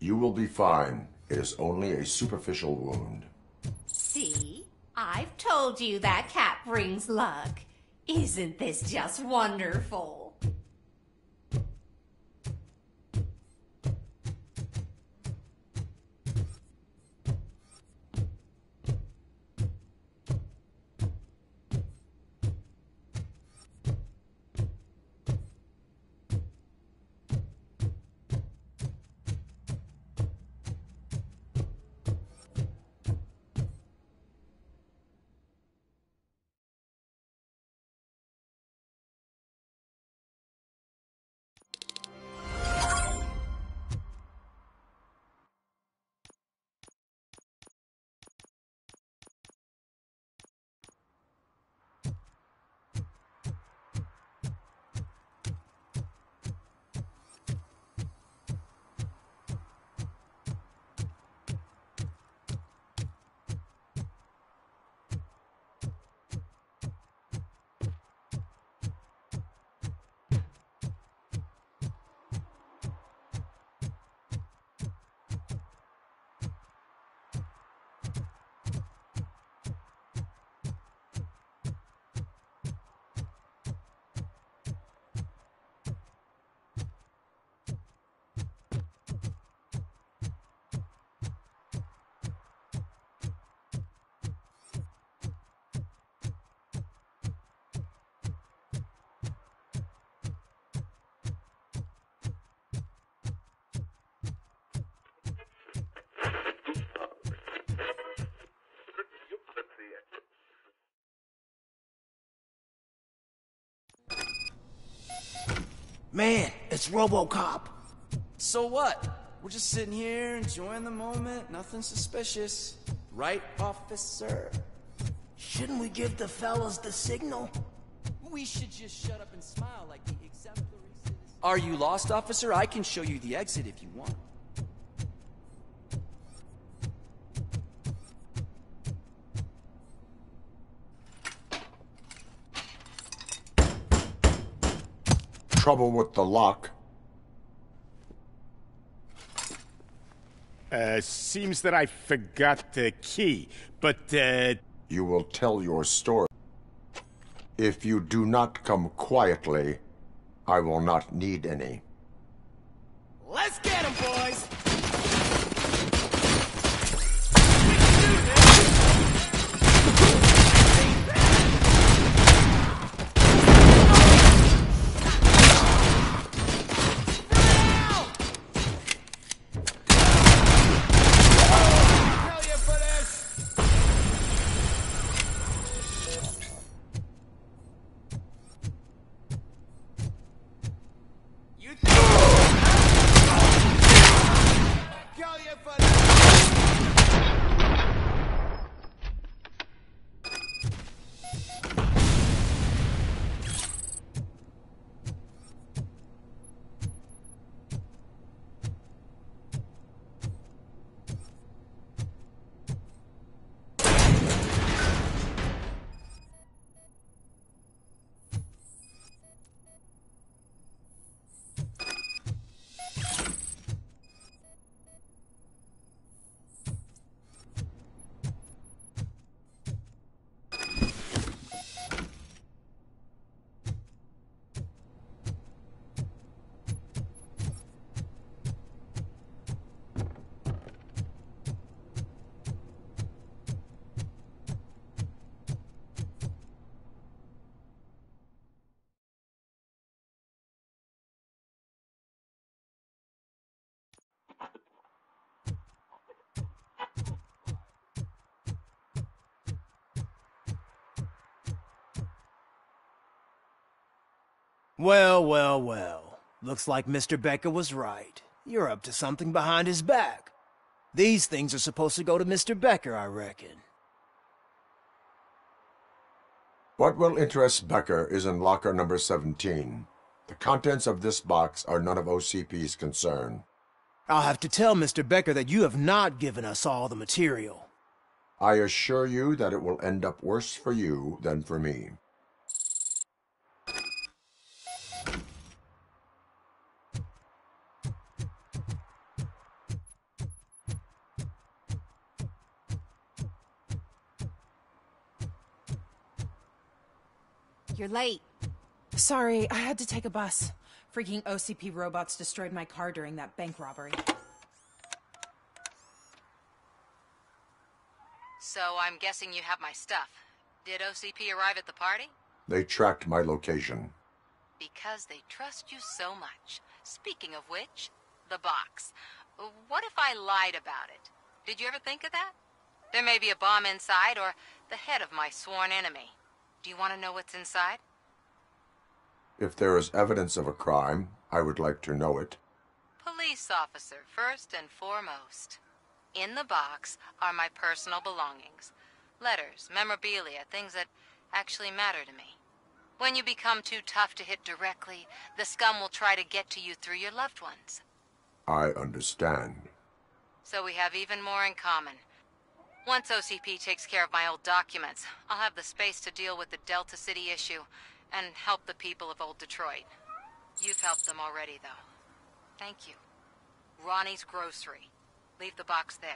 You will be fine. It is only a superficial wound. See? I've told you that cat brings luck. Isn't this just wonderful? Man, it's Robocop. So what? We're just sitting here enjoying the moment. Nothing suspicious. Right, officer? Shouldn't we give the fellas the signal? We should just shut up and smile like the exemplary citizen. Are you lost, officer? I can show you the exit if you want. Trouble with the lock. Seems that I forgot the key, but, You will tell your story. If you do not come quietly, I will not need any. Let's get 'em, boys! Well, well, well. Looks like Mr. Becker was right. You're up to something behind his back. These things are supposed to go to Mr. Becker, I reckon. What will interest Becker is in locker number 17. The contents of this box are none of OCP's concern. I'll have to tell Mr. Becker that you have not given us all the material. I assure you that it will end up worse for you than for me. You're late. Sorry, I had to take a bus. Freaking OCP robots destroyed my car during that bank robbery. So I'm guessing you have my stuff. Did OCP arrive at the party? They tracked my location. Because they trust you so much. Speaking of which, the box. What if I lied about it? Did you ever think of that? There may be a bomb inside or the head of my sworn enemy. Do you want to know what's inside? If there is evidence of a crime, I would like to know it. Police officer, first and foremost. In the box are my personal belongings. Letters, memorabilia, things that actually matter to me. When you become too tough to hit directly, the scum will try to get to you through your loved ones. I understand. So we have even more in common. Once OCP takes care of my old documents, I'll have the space to deal with the Delta City issue and help the people of Old Detroit. You've helped them already, though. Thank you. Ronnie's Grocery. Leave the box there.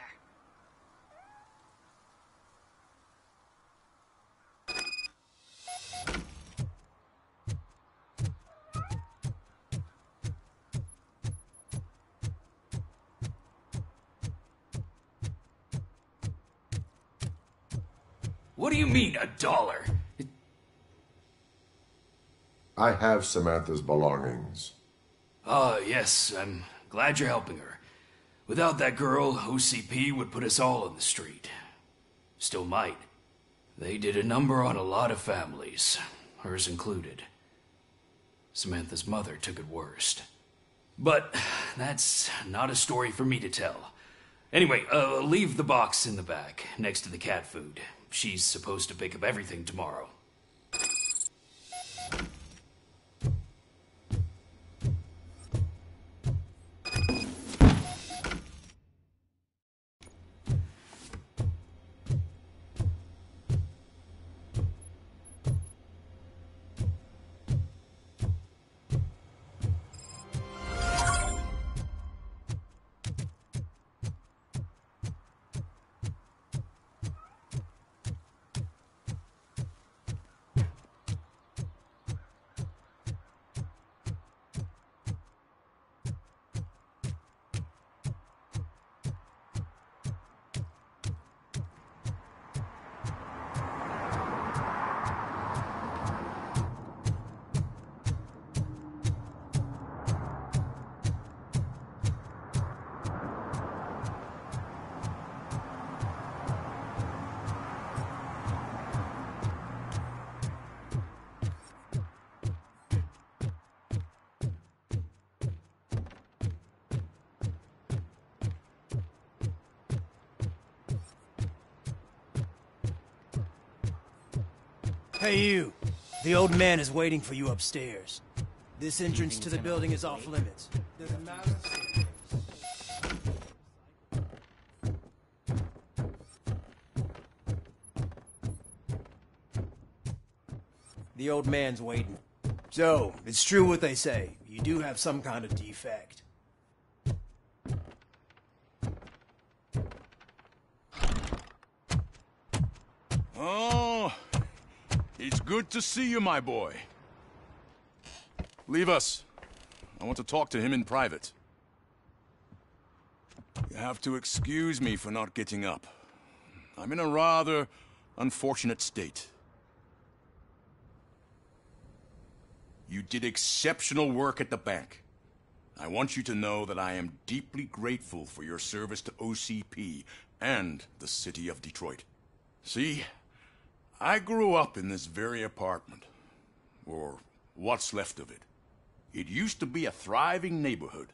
What do you mean, $1? I have Samantha's belongings. Ah, yes, I'm glad you're helping her. Without that girl, OCP would put us all on the street. Still might. They did a number on a lot of families, hers included. Samantha's mother took it worst. But that's not a story for me to tell. Anyway, leave the box in the back, next to the cat food. She's supposed to pick up everything tomorrow. Hey you, the old man is waiting for you upstairs. This entrance to the building is off limits. There's a mountain staircase. The old man's waiting. So, it's true what they say. You do have some kind of defect. Oh, it's good to see you, my boy. Leave us. I want to talk to him in private. You have to excuse me for not getting up. I'm in a rather unfortunate state. You did exceptional work at the bank. I want you to know that I am deeply grateful for your service to OCP and the city of Detroit. See, I grew up in this very apartment, or what's left of it. It used to be a thriving neighborhood.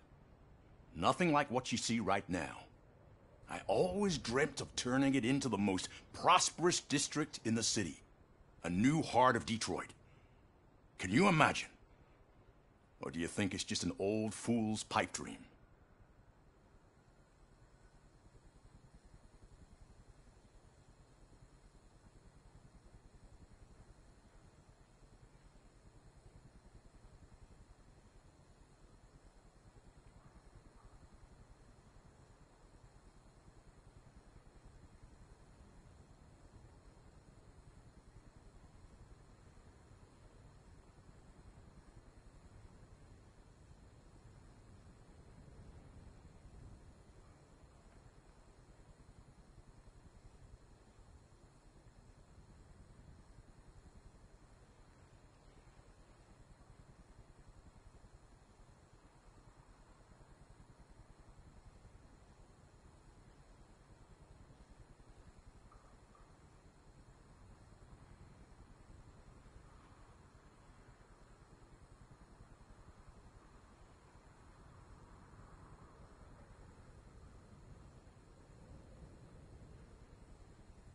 Nothing like what you see right now. I always dreamt of turning it into the most prosperous district in the city. A new heart of Detroit. Can you imagine? Or do you think it's just an old fool's pipe dream?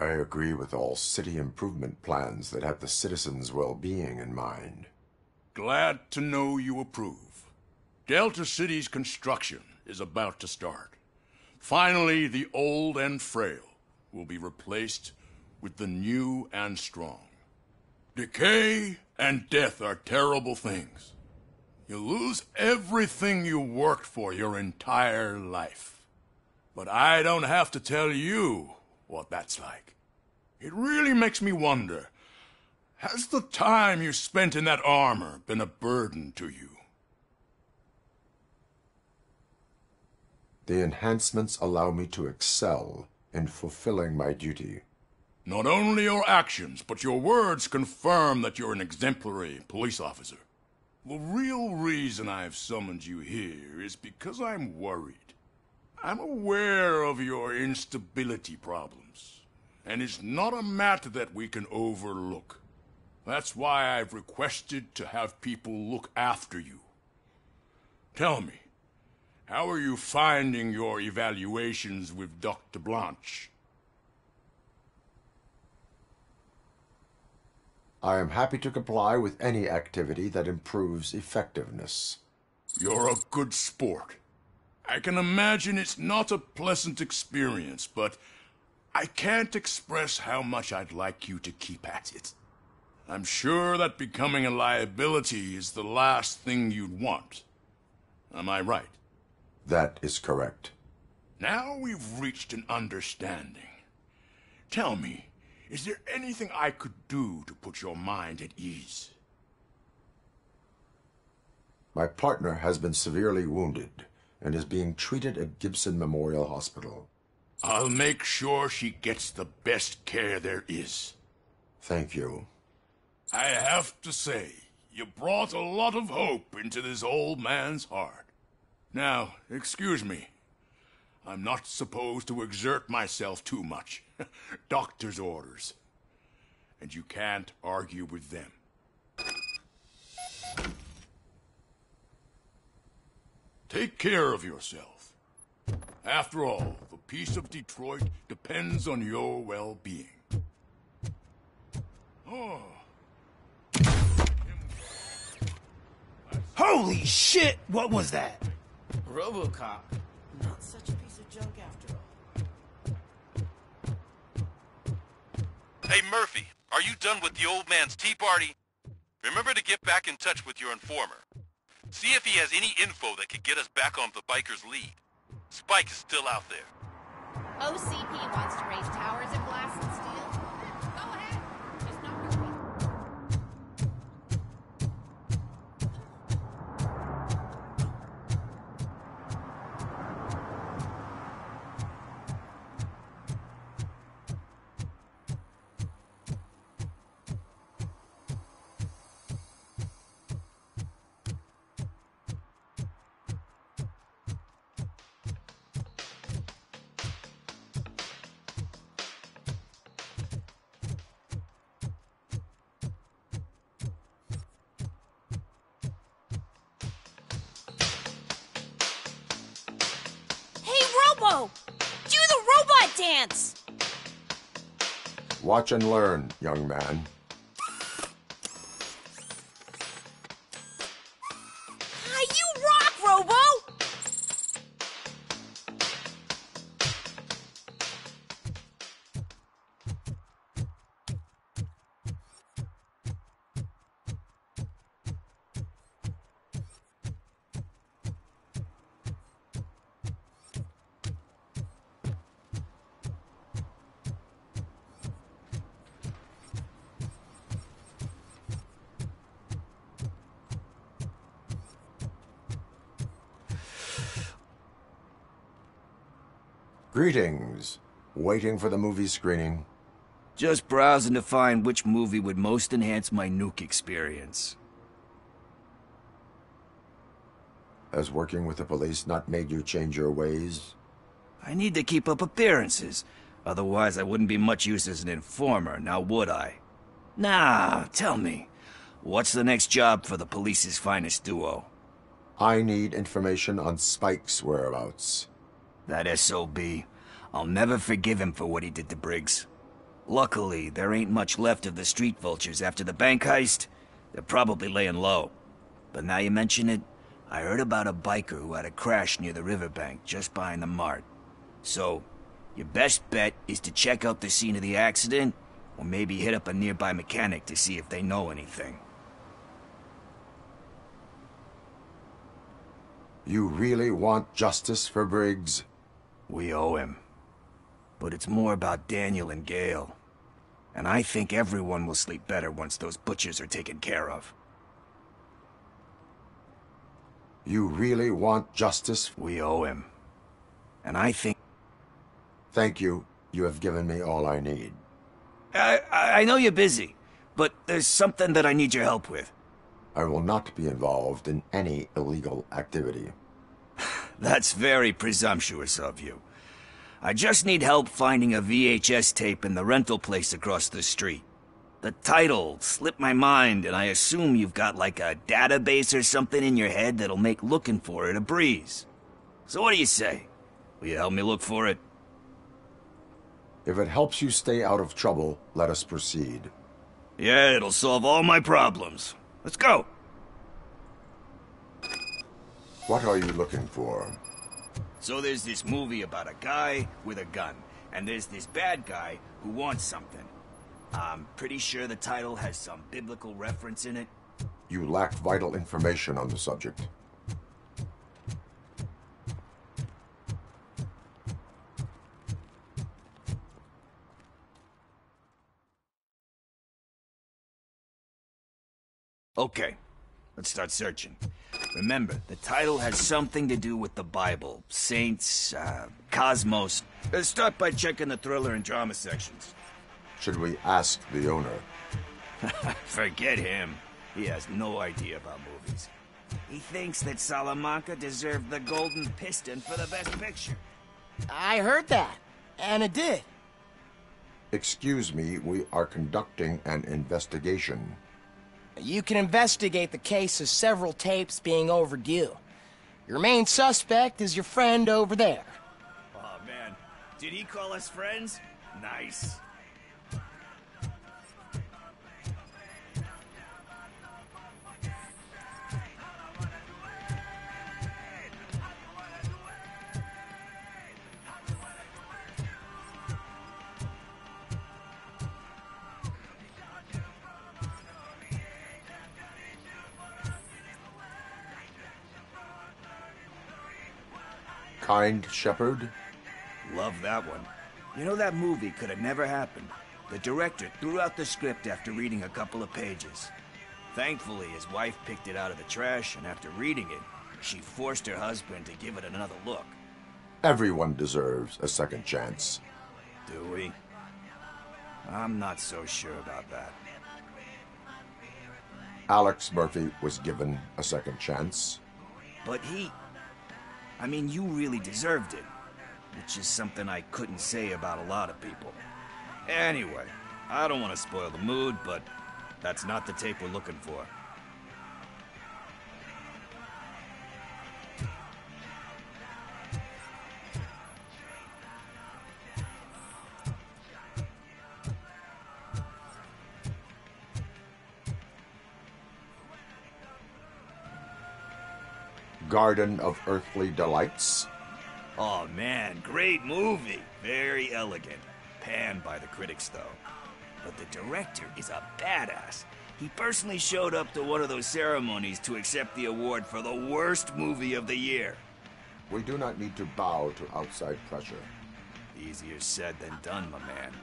I agree with all city improvement plans that have the citizens' well-being in mind. Glad to know you approve. Delta City's construction is about to start. Finally, the old and frail will be replaced with the new and strong. Decay and death are terrible things. You lose everything you worked for your entire life. But I don't have to tell you what that's like. It really makes me wonder, has the time you spent in that armor been a burden to you? The enhancements allow me to excel in fulfilling my duty. Not only your actions, but your words confirm that you're an exemplary police officer. The real reason I've summoned you here is because I'm worried. I'm aware of your instability problems, and it's not a matter that we can overlook. That's why I've requested to have people look after you. Tell me, how are you finding your evaluations with Dr. Blanche? I am happy to comply with any activity that improves effectiveness. You're a good sport. I can imagine it's not a pleasant experience, but I can't express how much I'd like you to keep at it. I'm sure that becoming a liability is the last thing you'd want. Am I right? That is correct. Now we've reached an understanding. Tell me, is there anything I could do to put your mind at ease? My partner has been severely wounded and is being treated at Gibson Memorial Hospital. I'll make sure she gets the best care there is. Thank you. I have to say, you brought a lot of hope into this old man's heart. Now, excuse me. I'm not supposed to exert myself too much. Doctor's orders. And you can't argue with them. Take care of yourself. After all, the peace of Detroit depends on your well-being. Oh. Holy shit! What was that? Robocop. Not such a piece of junk after all. Hey, Murphy, are you done with the old man's tea party? Remember to get back in touch with your informer. See if he has any info that could get us back on the biker's lead. Spike is still out there. OCP wants to raise towers of glass and steel. Go ahead. Just not really. dance! Watch and learn, young man. You rock, Robo! Greetings. Waiting for the movie screening. Just browsing to find which movie would most enhance my nuke experience. Has working with the police not made you change your ways? I need to keep up appearances. Otherwise, I wouldn't be much use as an informer, now would I? Nah, tell me. What's the next job for the police's finest duo? I need information on Spike's whereabouts. That SOB. I'll never forgive him for what he did to Briggs. Luckily, there ain't much left of the street vultures after the bank heist. They're probably laying low. But now you mention it, I heard about a biker who had a crash near the riverbank just behind the mart. So, your best bet is to check out the scene of the accident, or maybe hit up a nearby mechanic to see if they know anything. You really want justice for Briggs? We owe him. But it's more about Daniel and Gale. And I think everyone will sleep better once those butchers are taken care of. You really want justice? We owe him. And I think... Thank you. You have given me all I need. I know you're busy, but there's something that I need your help with. I will not be involved in any illegal activity. That's very presumptuous of you. I just need help finding a VHS tape in the rental place across the street. The title slipped my mind, and I assume you've got like a database or something in your head that'll make looking for it a breeze. So what do you say? Will you help me look for it? If it helps you stay out of trouble, let us proceed. Yeah, it'll solve all my problems. Let's go! What are you looking for? So there's this movie about a guy with a gun, and there's this bad guy who wants something. I'm pretty sure the title has some biblical reference in it. You lack vital information on the subject. Okay, let's start searching. Remember, the title has something to do with the Bible, saints, cosmos. Let's start by checking the thriller and drama sections. Should we ask the owner? Forget him. He has no idea about movies. He thinks that Salamanca deserved the Golden Piston for the Best Picture. I heard that, and it did. Excuse me, we are conducting an investigation. You can investigate the case of several tapes being overdue. Your main suspect is your friend over there. Oh, man. Did he call us friends? Nice. Kind Shepherd? Love that one. You know, that movie could have never happened. The director threw out the script after reading a couple of pages. Thankfully, his wife picked it out of the trash, and after reading it, she forced her husband to give it another look. Everyone deserves a second chance. Do we? I'm not so sure about that. Alex Murphy was given a second chance. But I mean, you really deserved it. Which is something I couldn't say about a lot of people. Anyway, I don't want to spoil the mood, but that's not the tape we're looking for. Garden of Earthly Delights? Oh man, great movie. Very elegant. Panned by the critics though. But the director is a badass. He personally showed up to one of those ceremonies to accept the award for the worst movie of the year. We do not need to bow to outside pressure. Easier said than done, my man.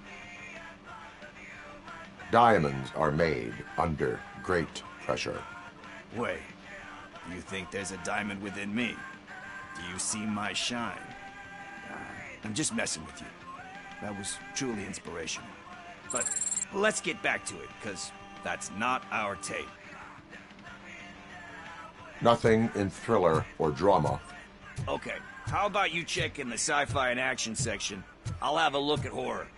Diamonds are made under great pressure. Wait, do you think there's a diamond within me? Do you see my shine? I'm just messing with you. That was truly inspirational. But let's get back to it, because that's not our tape. Nothing in thriller or drama. Okay, how about you check in the sci-fi and action section? I'll have a look at horror.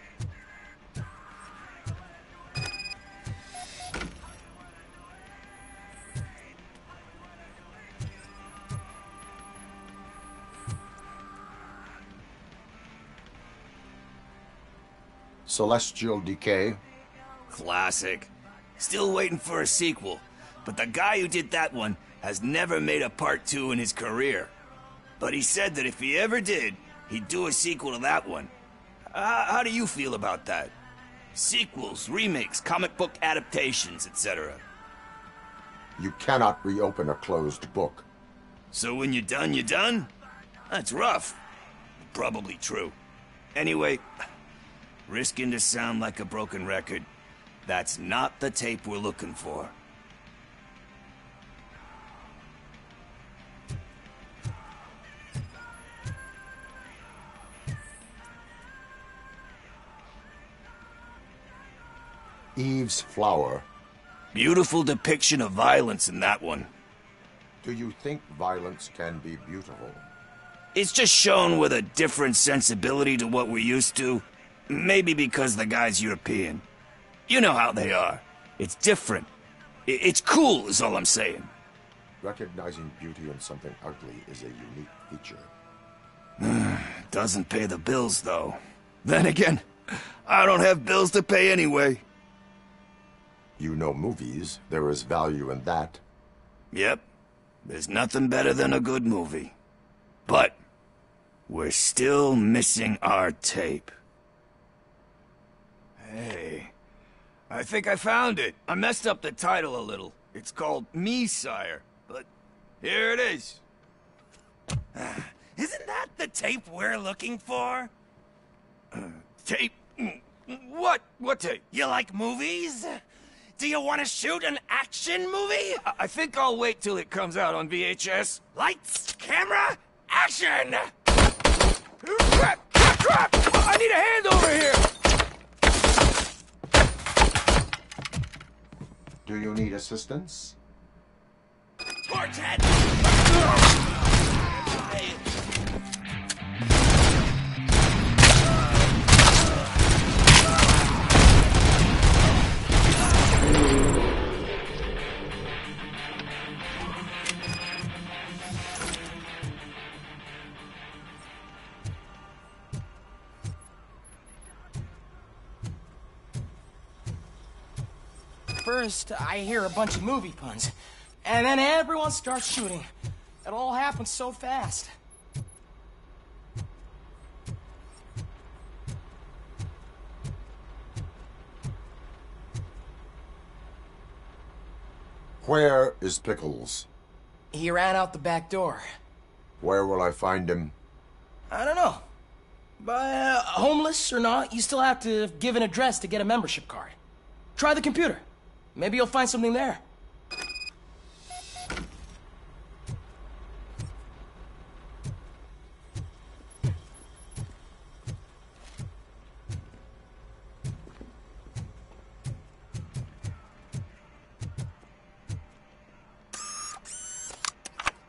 Celestial Decay. Classic. Still waiting for a sequel, but the guy who did that one has never made a part 2 in his career. But he said that if he ever did, he'd do a sequel to that one. How do you feel about that? Sequels, remakes, comic book adaptations, etc. You cannot reopen a closed book. So when you're done, you're done? That's rough. Probably true. Anyway, risking to sound like a broken record, that's not the tape we're looking for. Eve's Flower. Beautiful depiction of violence in that one. Do you think violence can be beautiful? It's just shown with a different sensibility to what we're used to. Maybe because the guy's European. You know how they are. It's different. It's cool, is all I'm saying. Recognizing beauty in something ugly is a unique feature. Doesn't pay the bills, though. Then again, I don't have bills to pay anyway. You know movies. There is value in that. Yep. There's nothing better than a good movie. But we're still missing our tape. Hey, I think I found it. I messed up the title a little. It's called Me, Sire, but here it is. Isn't that the tape we're looking for? Tape? What? What tape? You like movies? Do you want to shoot an action movie? I think I'll wait till it comes out on VHS. Lights, camera, action! Crap! Crap! I need a hand over here! Do you need assistance? Torch head! First, I hear a bunch of movie puns, and then everyone starts shooting. It all happens so fast. Where is Pickles? He ran out the back door. Where will I find him? I don't know. But homeless or not, you still have to give an address to get a membership card. Try the computer. Maybe you'll find something there.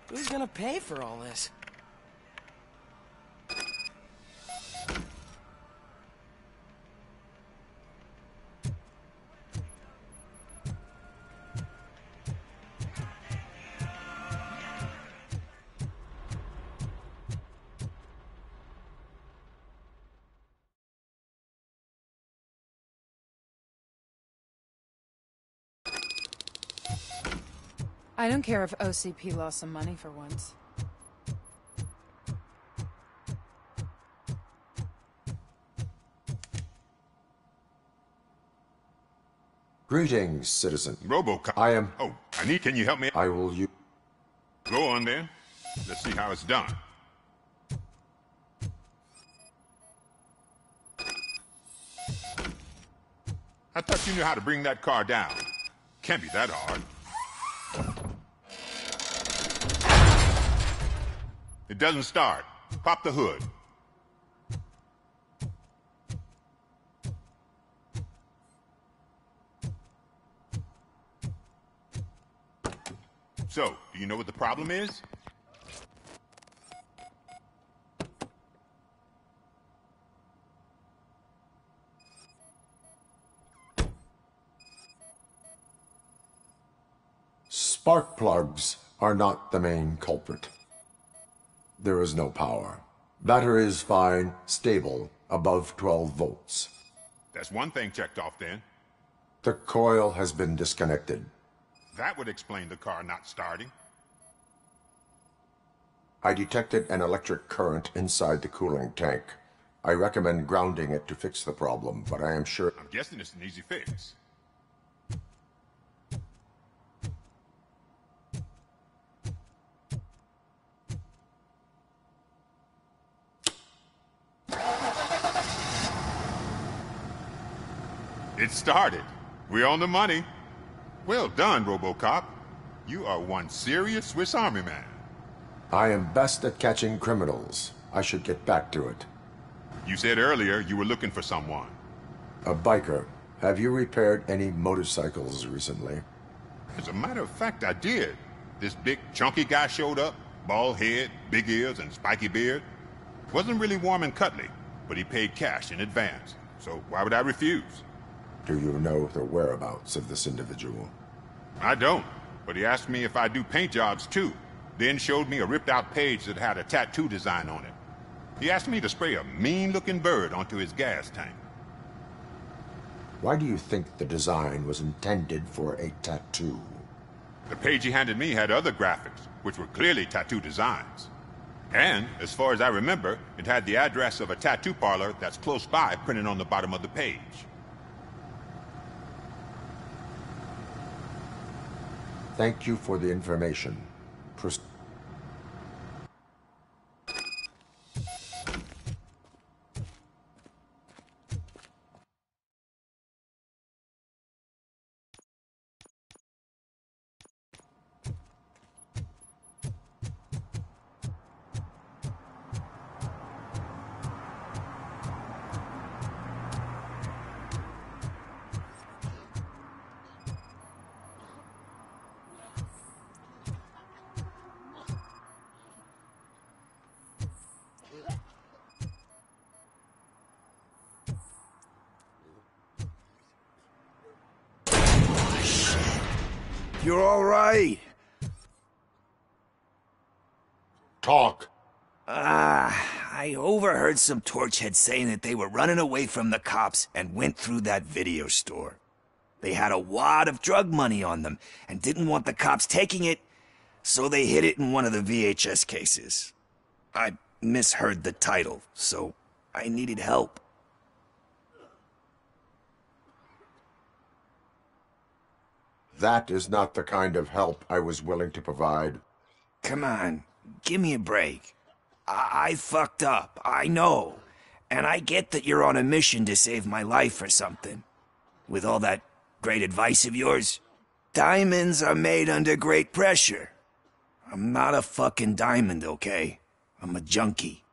Who's gonna pay for all this? I don't care if OCP lost some money for once. Greetings, citizen. Robocop. I am... Oh, can you help me? I will use... Go on then. Let's see how it's done. I thought you knew how to bring that car down. Can't be that hard. It doesn't start. Pop the hood. So, do you know what the problem is? Spark plugs are not the main culprit. There is no power. Battery is fine, stable, above 12 volts. That's one thing checked off then. The coil has been disconnected. That would explain the car not starting. I detected an electric current inside the cooling tank. I recommend grounding it to fix the problem, but I am sure... I'm guessing it's an easy fix. It started. We're on the money. Well done, Robocop. You are one serious Swiss Army man. I am best at catching criminals. I should get back to it. You said earlier you were looking for someone. A biker. Have you repaired any motorcycles recently? As a matter of fact, I did. This big, chunky guy showed up. Bald head, big ears, and spiky beard. Wasn't really warm and cuddly, but he paid cash in advance. So why would I refuse? Do you know the whereabouts of this individual? I don't, but he asked me if I do paint jobs too, then showed me a ripped-out page that had a tattoo design on it. He asked me to spray a mean-looking bird onto his gas tank. Why do you think the design was intended for a tattoo? The page he handed me had other graphics, which were clearly tattoo designs. And, as far as I remember, it had the address of a tattoo parlor that's close by printed on the bottom of the page. Thank you for the information. You're all right. Talk. I overheard some torchheads saying that they were running away from the cops and went through that video store. They had a wad of drug money on them and didn't want the cops taking it, so they hid it in one of the VHS cases. I misheard the title, so I needed help. That is not the kind of help I was willing to provide. Come on, give me a break. I fucked up, I know. And I get that you're on a mission to save my life or something. With all that great advice of yours, diamonds are made under great pressure. I'm not a fucking diamond, okay? I'm a junkie.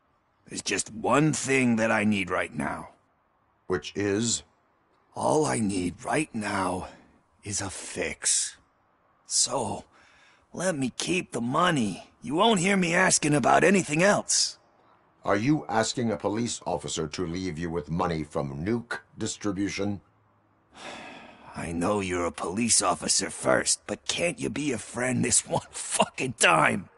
There's just one thing that I need right now. Which is? All I need right now is a fix. So, let me keep the money. You won't hear me asking about anything else. Are you asking a police officer to leave you with money from nuke distribution? I know you're a police officer first, but can't you be a friend this one fucking time?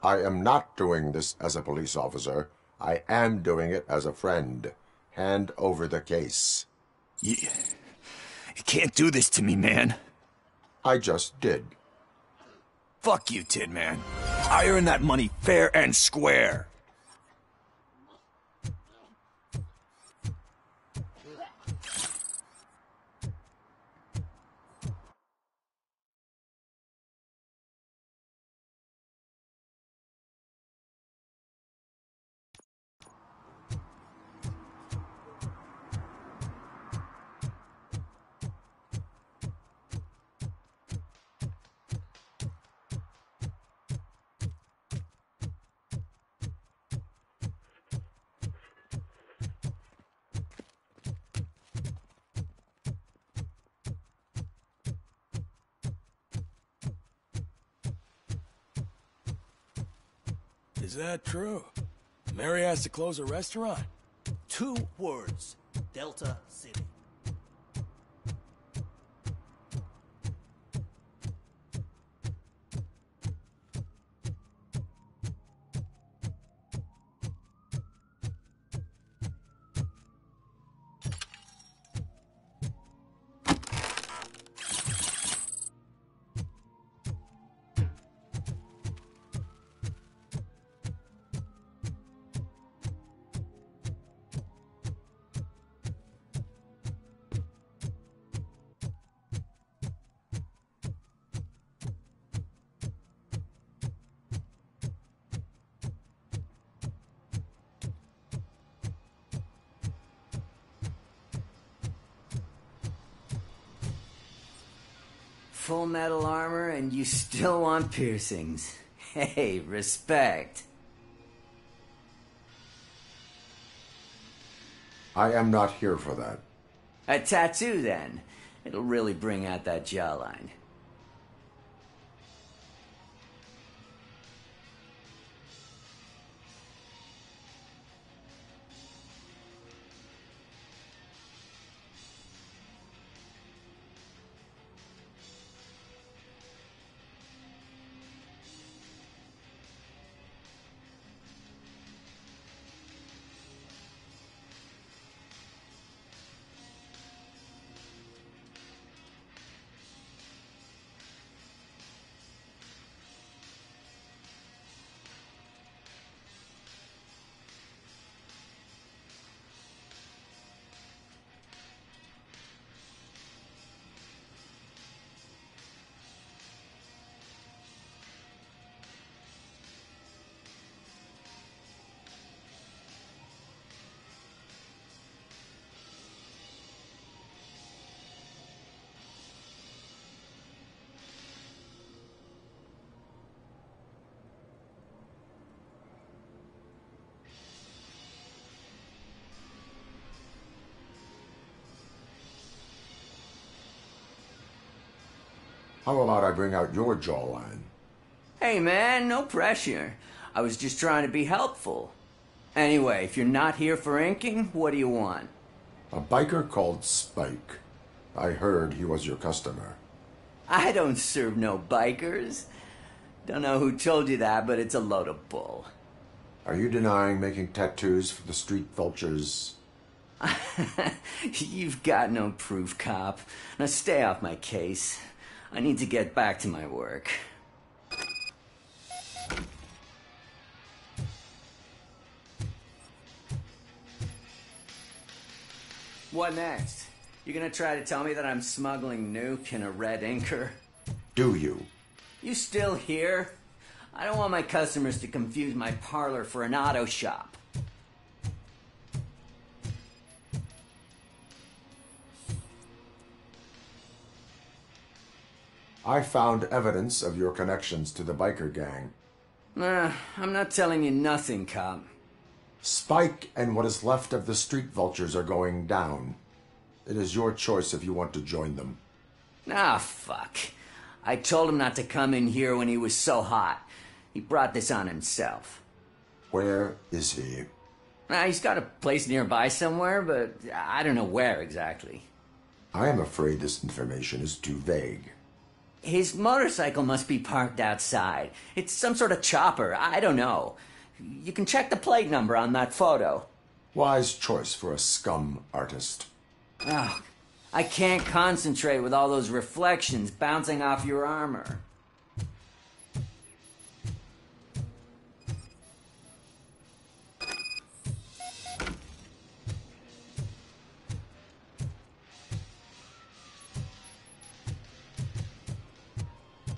I am not doing this as a police officer. I am doing it as a friend. Hand over the case. You can't do this to me, man. I just did. Fuck you, Tin Man. I earned that money fair and square. Is that true? Mary has to close a restaurant? 2 words. Delta City. Full metal armor and you still want piercings. Hey, respect. I am not here for that. A tattoo, then. It'll really bring out that jawline. How about I bring out your jawline? Hey man, no pressure. I was just trying to be helpful. Anyway, if you're not here for inking, what do you want? A biker called Spike. I heard he was your customer. I don't serve no bikers. Don't know who told you that, but it's a load of bull. Are you denying making tattoos for the street vultures? You've got no proof, cop. Now stay off my case. I need to get back to my work. What next? You gonna try to tell me that I'm smuggling nuke in a red inker? Do you? You still here? I don't want my customers to confuse my parlor for an auto shop. I found evidence of your connections to the biker gang. I'm not telling you nothing, cop. Spike and what is left of the street vultures are going down. It is your choice if you want to join them. Ah, fuck. I told him not to come in here when he was so hot. He brought this on himself. Where is he? He's got a place nearby somewhere, but I don't know where exactly. I am afraid this information is too vague. His motorcycle must be parked outside. It's some sort of chopper. I don't know. You can check the plate number on that photo. Wise choice for a scum artist. Oh, I can't concentrate with all those reflections bouncing off your armor.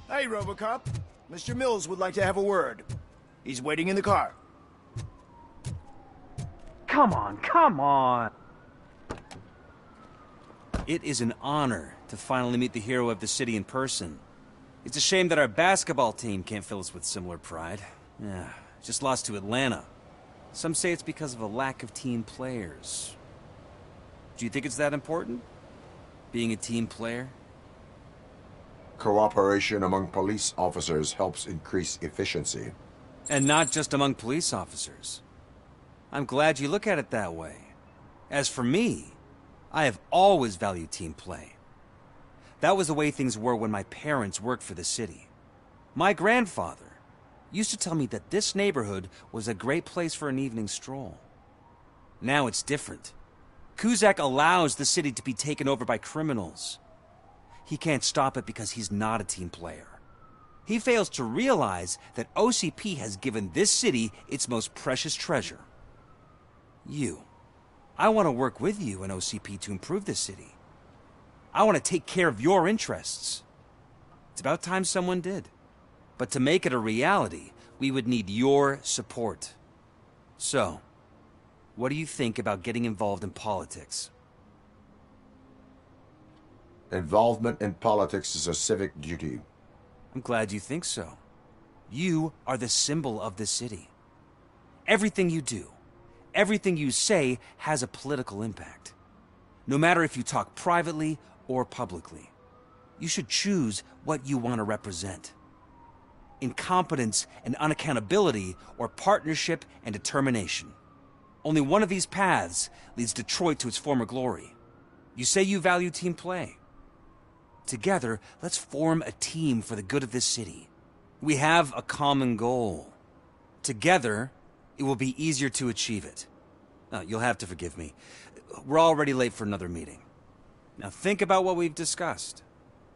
Hey, Robocop. Mr. Mills would like to have a word. He's waiting in the car. Come on, come on! It is an honor to finally meet the hero of the city in person. It's a shame that our basketball team can't fill us with similar pride. Yeah, just lost to Atlanta. Some say it's because of a lack of team players. Do you think it's that important? Being a team player? Cooperation among police officers helps increase efficiency. And not just among police officers. I'm glad you look at it that way. As for me, I have always valued team play. That was the way things were when my parents worked for the city. My grandfather used to tell me that this neighborhood was a great place for an evening stroll. Now it's different. Cusack allows the city to be taken over by criminals. He can't stop it because he's not a team player. He fails to realize that OCP has given this city its most precious treasure. You. I want to work with you and OCP to improve this city. I want to take care of your interests. It's about time someone did. But to make it a reality, we would need your support. So, what do you think about getting involved in politics? Involvement in politics is a civic duty. I'm glad you think so. You are the symbol of the city. Everything you do, everything you say has a political impact. No matter if you talk privately or publicly, you should choose what you want to represent. Incompetence and unaccountability, or partnership and determination. Only one of these paths leads Detroit to its former glory. You say you value team play. Together, let's form a team for the good of this city. We have a common goal. Together, it will be easier to achieve it. You'll have to forgive me. We're already late for another meeting. Now think about what we've discussed.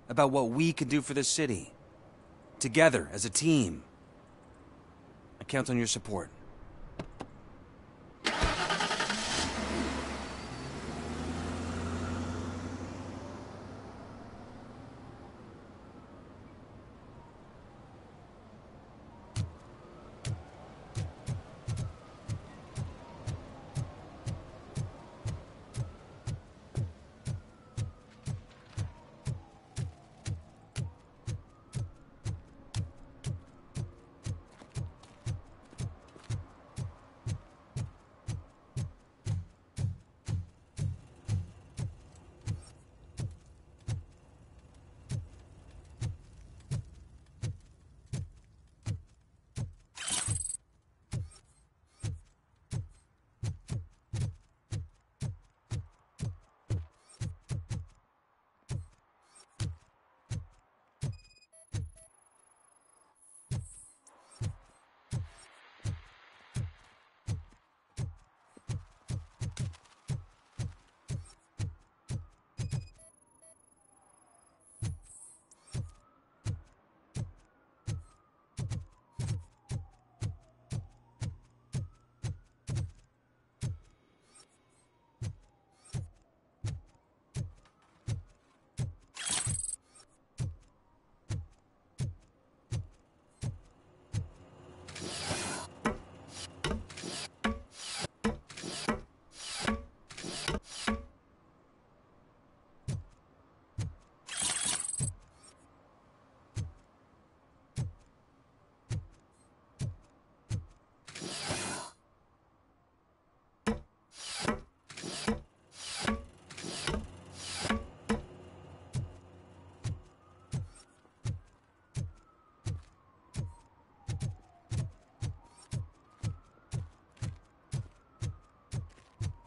About what we can do for this city. Together, as a team. I count on your support.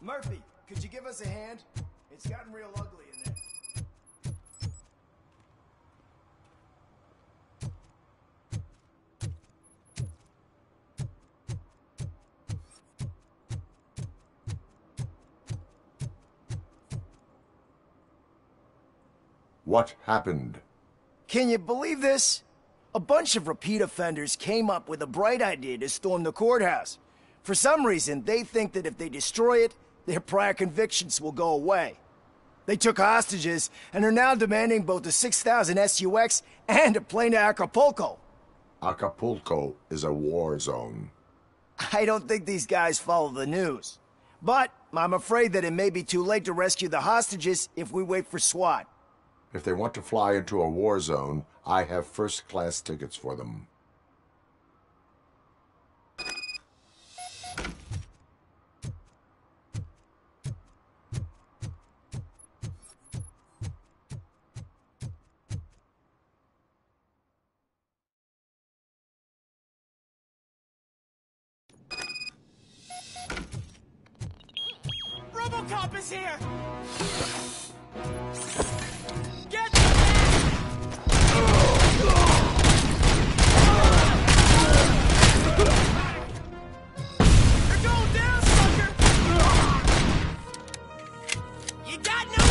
Murphy, could you give us a hand? It's gotten real ugly in there. What happened? Can you believe this? A bunch of repeat offenders came up with a bright idea to storm the courthouse. For some reason, they think that if they destroy it, their prior convictions will go away. They took hostages and are now demanding both a 6,000 SUX and a plane to Acapulco. Acapulco is a war zone. I don't think these guys follow the news. But I'm afraid that it may be too late to rescue the hostages if we wait for SWAT. If they want to fly into a war zone, I have first-class tickets for them. Robocop is here! Get You're going down, sucker! You got no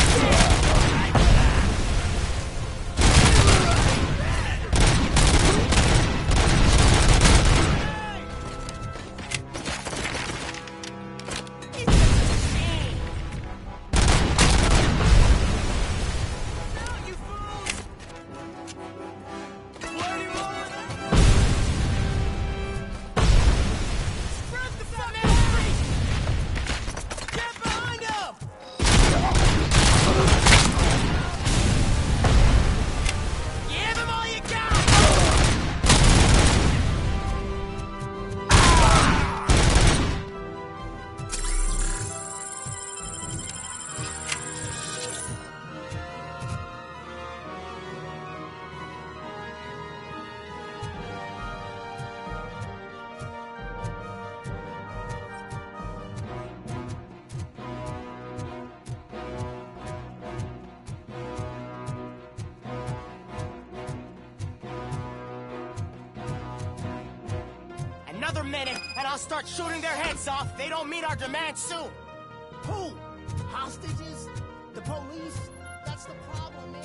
Another minute, and I'll start shooting their heads off. They don't meet our demands soon. Who? Hostages? The police? That's the problem, man.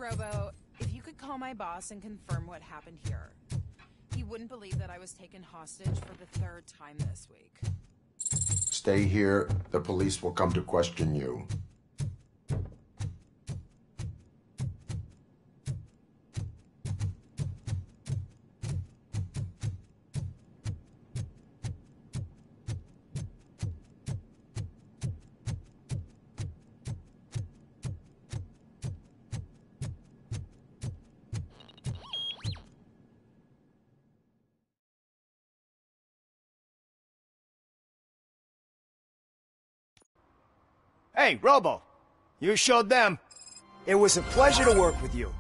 Robo, if you could call my boss and confirm what happened here. He wouldn't believe that I was taken hostage for the third time this week. Stay here. The police will come to question you. Hey, Robo! You showed them. It was a pleasure to work with you.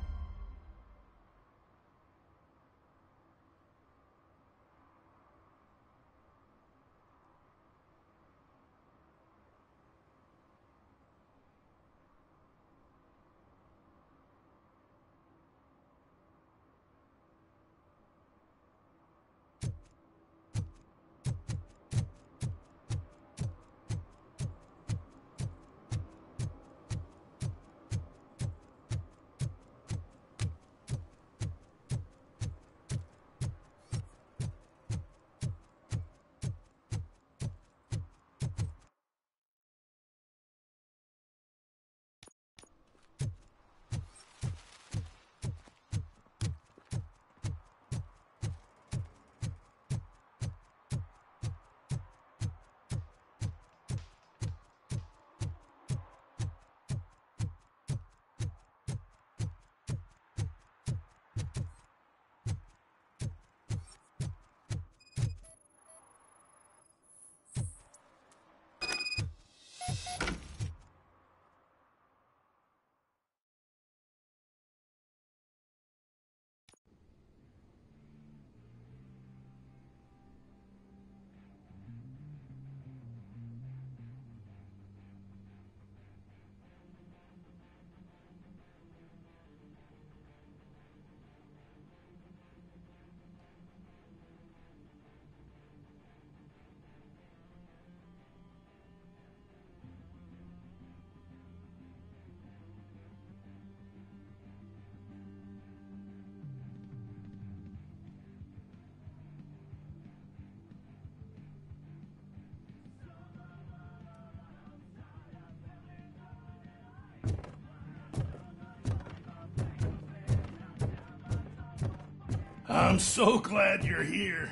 I'm so glad you're here.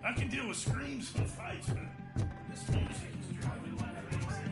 I can deal with screams and fights, but this music is driving me crazy.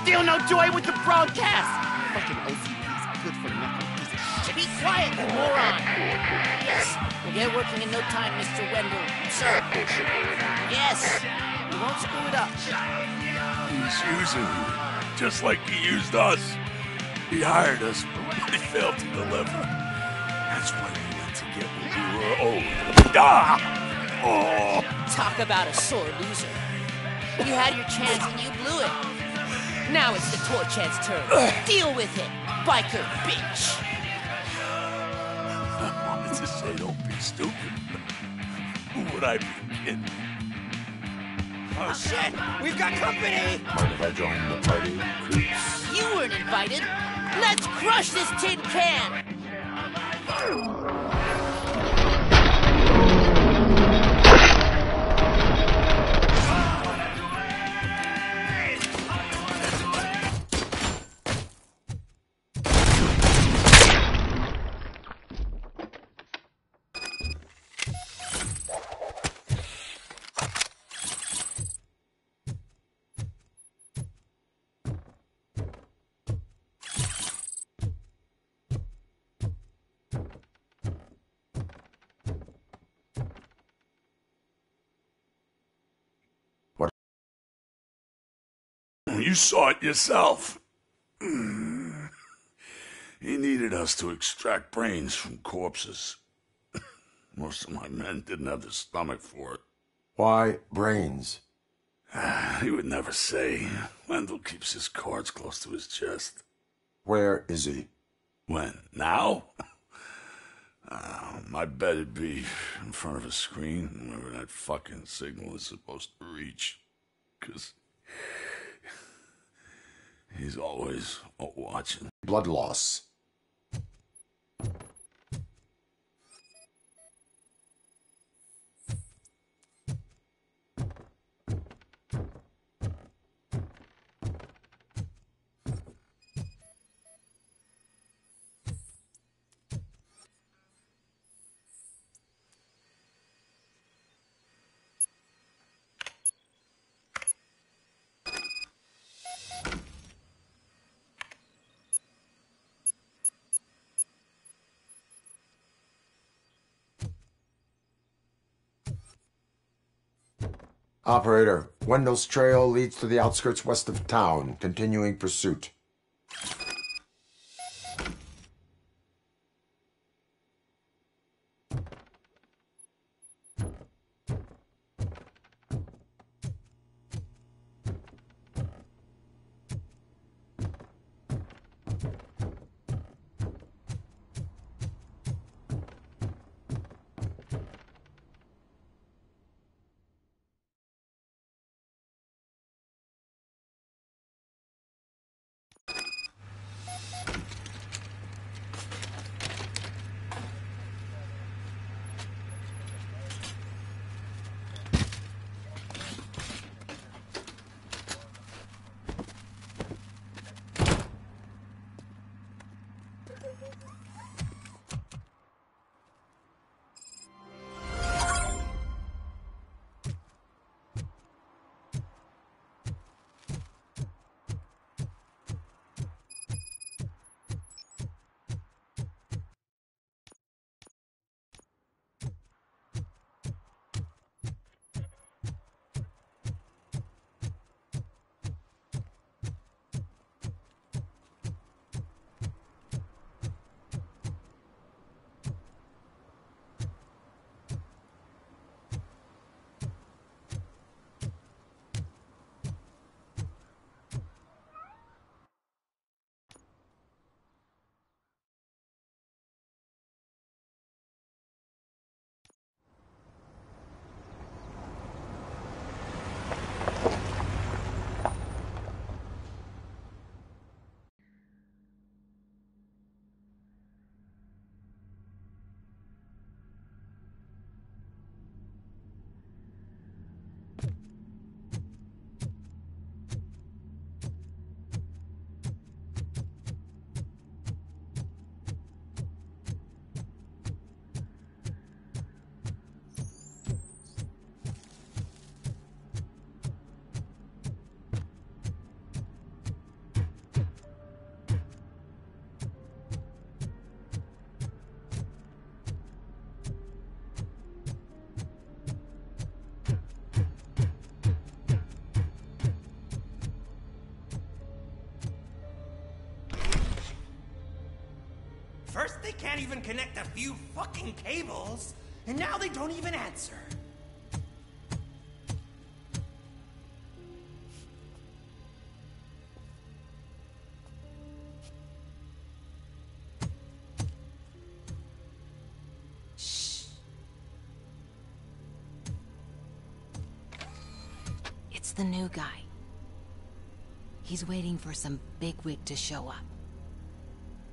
Still no joy with the broadcast! Fucking OCP's good for nothing piece of shit. Be quiet, you moron! Yes, we'll get working in no time, Mr. Wendell. Sir. Yes, we won't screw it up. He's using you, just like he used us. He hired us, but he failed to deliver. That's why we went to get what we were owed. Ah! Oh! Talk about a sore loser. You had your chance and you blew it. Now it's the toy chance turn. Deal with it, biker bitch. I wanted to say don't be stupid. Who would I be kidding? Oh shit, we've got company! Mind if I join the party, creeps? You weren't invited. Let's crush this tin can! saw it yourself. He needed us to extract brains from corpses. Most of my men didn't have the stomach for it. Why brains? He would never say. Wendell keeps his cards close to his chest. Where is he? When? Now? I bet it'd be in front of a screen wherever that fucking signal is supposed to reach. 'Cause he's always watching. Blood loss. Operator, Wendell's trail leads to the outskirts west of town. Continuing pursuit. First, they can't even connect a few fucking cables, and now they don't even answer. It's the new guy. He's waiting for some bigwig to show up.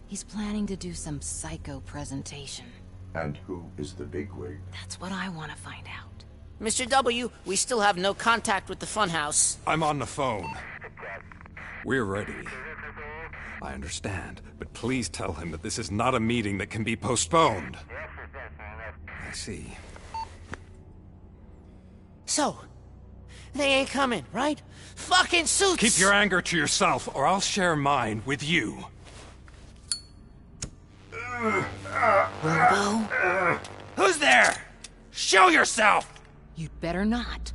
He's planning to do some psycho presentation. And who is the bigwig? That's what I want to find out. Mr. W, we still have no contact with the funhouse. I'm on the phone. We're ready. I understand, but please tell him that this is not a meeting that can be postponed. I see. So, they ain't coming, right? Fucking suits! Keep your anger to yourself, or I'll share mine with you. Robo? Who's there? Show yourself! You'd better not.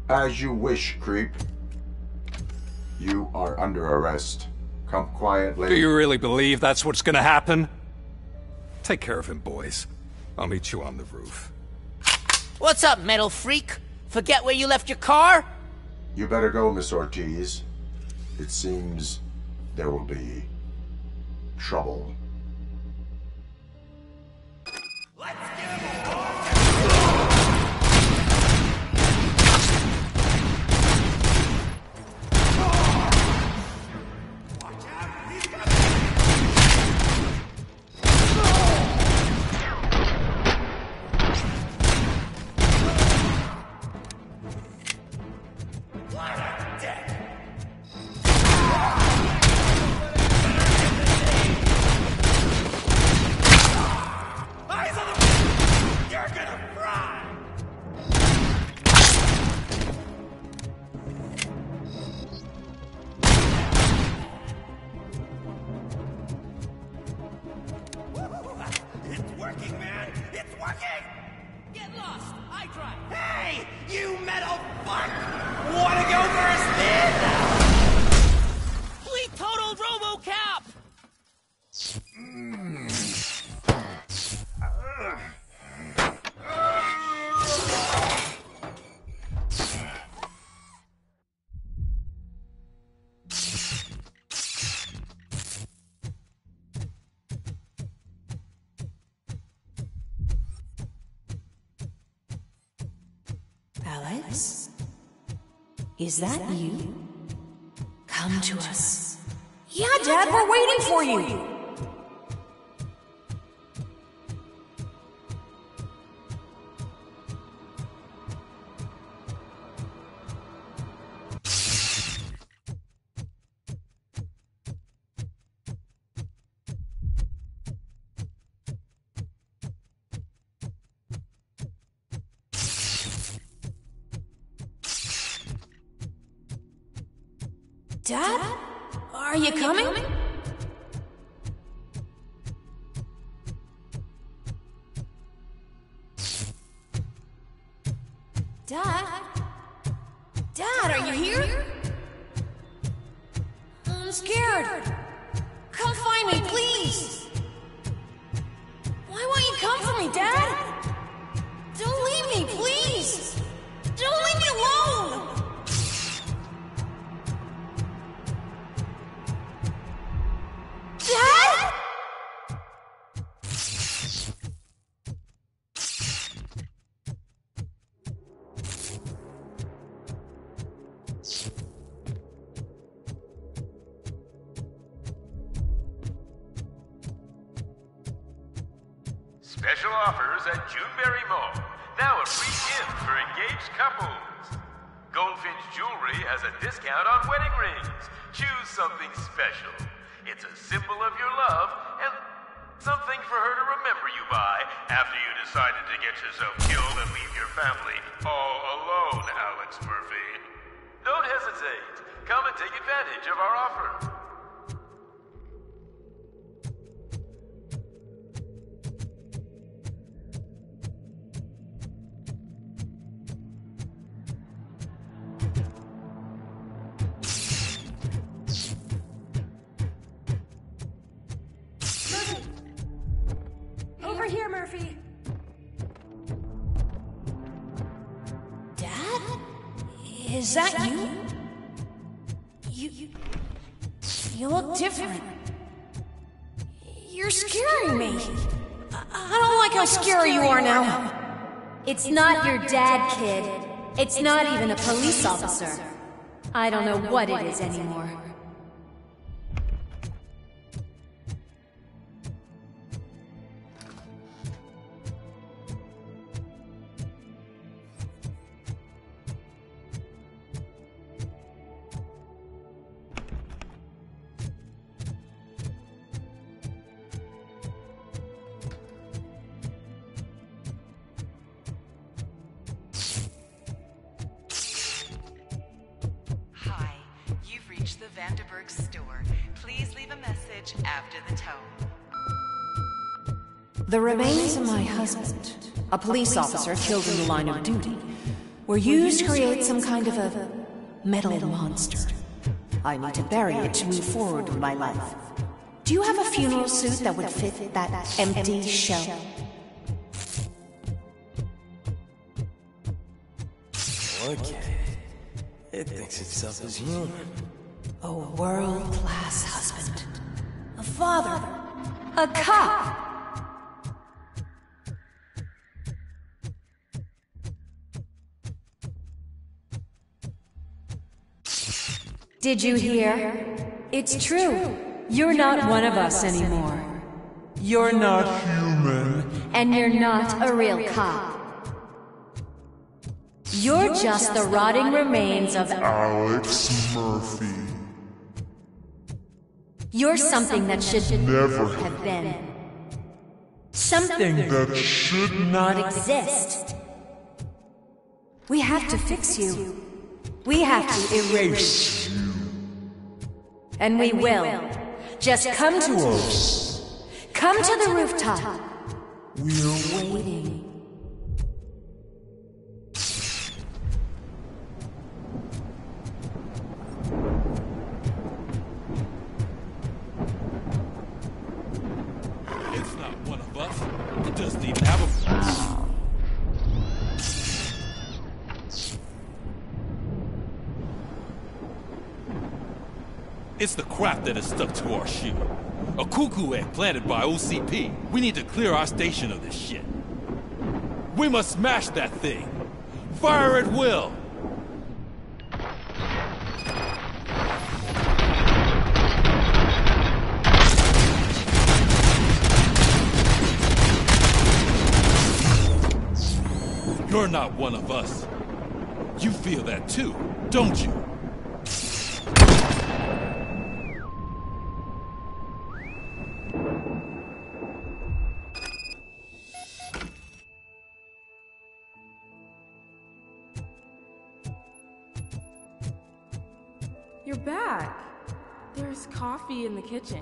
As you wish, creep. You are under arrest. Come quietly. Do you really believe that's what's gonna happen? Take care of him, boys. I'll meet you on the roof. What's up, metal freak? Forget where you left your car? You better go, Miss Ortiz. It seems there will be trouble. Alex? Is that you? Come to us. Yeah, Dad, we're waiting for you! Dad? Are you coming? Dad? Dad, are you here? I'm scared. Come find me, please. Why won't you come for me, Dad? Don't leave me, please. Don't leave me alone. Dad? Special offers at Juneberry Mall. Now a free gift for engaged couples. Goldfinch Jewelry has a discount on wedding rings. Choose something special. It's a symbol of your love and something for her to remember you by after you decided to get yourself killed and leave your family all alone, Alex Murphy. Don't hesitate. Come and take advantage of our offer. Over here, Murphy. Dad? Is that you? You look different. You're scaring me. I don't like how scary you are now. It's not your dad, kid. It's not even a police officer. I don't know what it is anymore. The remains of my husband, a police officer killed in the line of duty, were used to create some kind of a metal monster. I need to bury it to move forward with my life. Do you have a funeral suit that would fit that empty shell? Okay. It thinks itself as human. A world-class husband. A father. A cop. Did you hear? It's true. You're not one of us anymore. You're not human. And you're not a real cop. You're just the rotting remains of Alex Murphy. You're something that should Never have been. Something that should not exist. We have to fix you. We have to erase you. And we will. Just come to us. Come to the rooftop. We're waiting. It's not one of us. It doesn't even have a... It's the crap that is stuck to our shoe. A cuckoo egg planted by OCP. We need to clear our station of this shit. We must smash that thing. Fire at will. You're not one of us. You feel that too, don't you? You're back. There's coffee in the kitchen.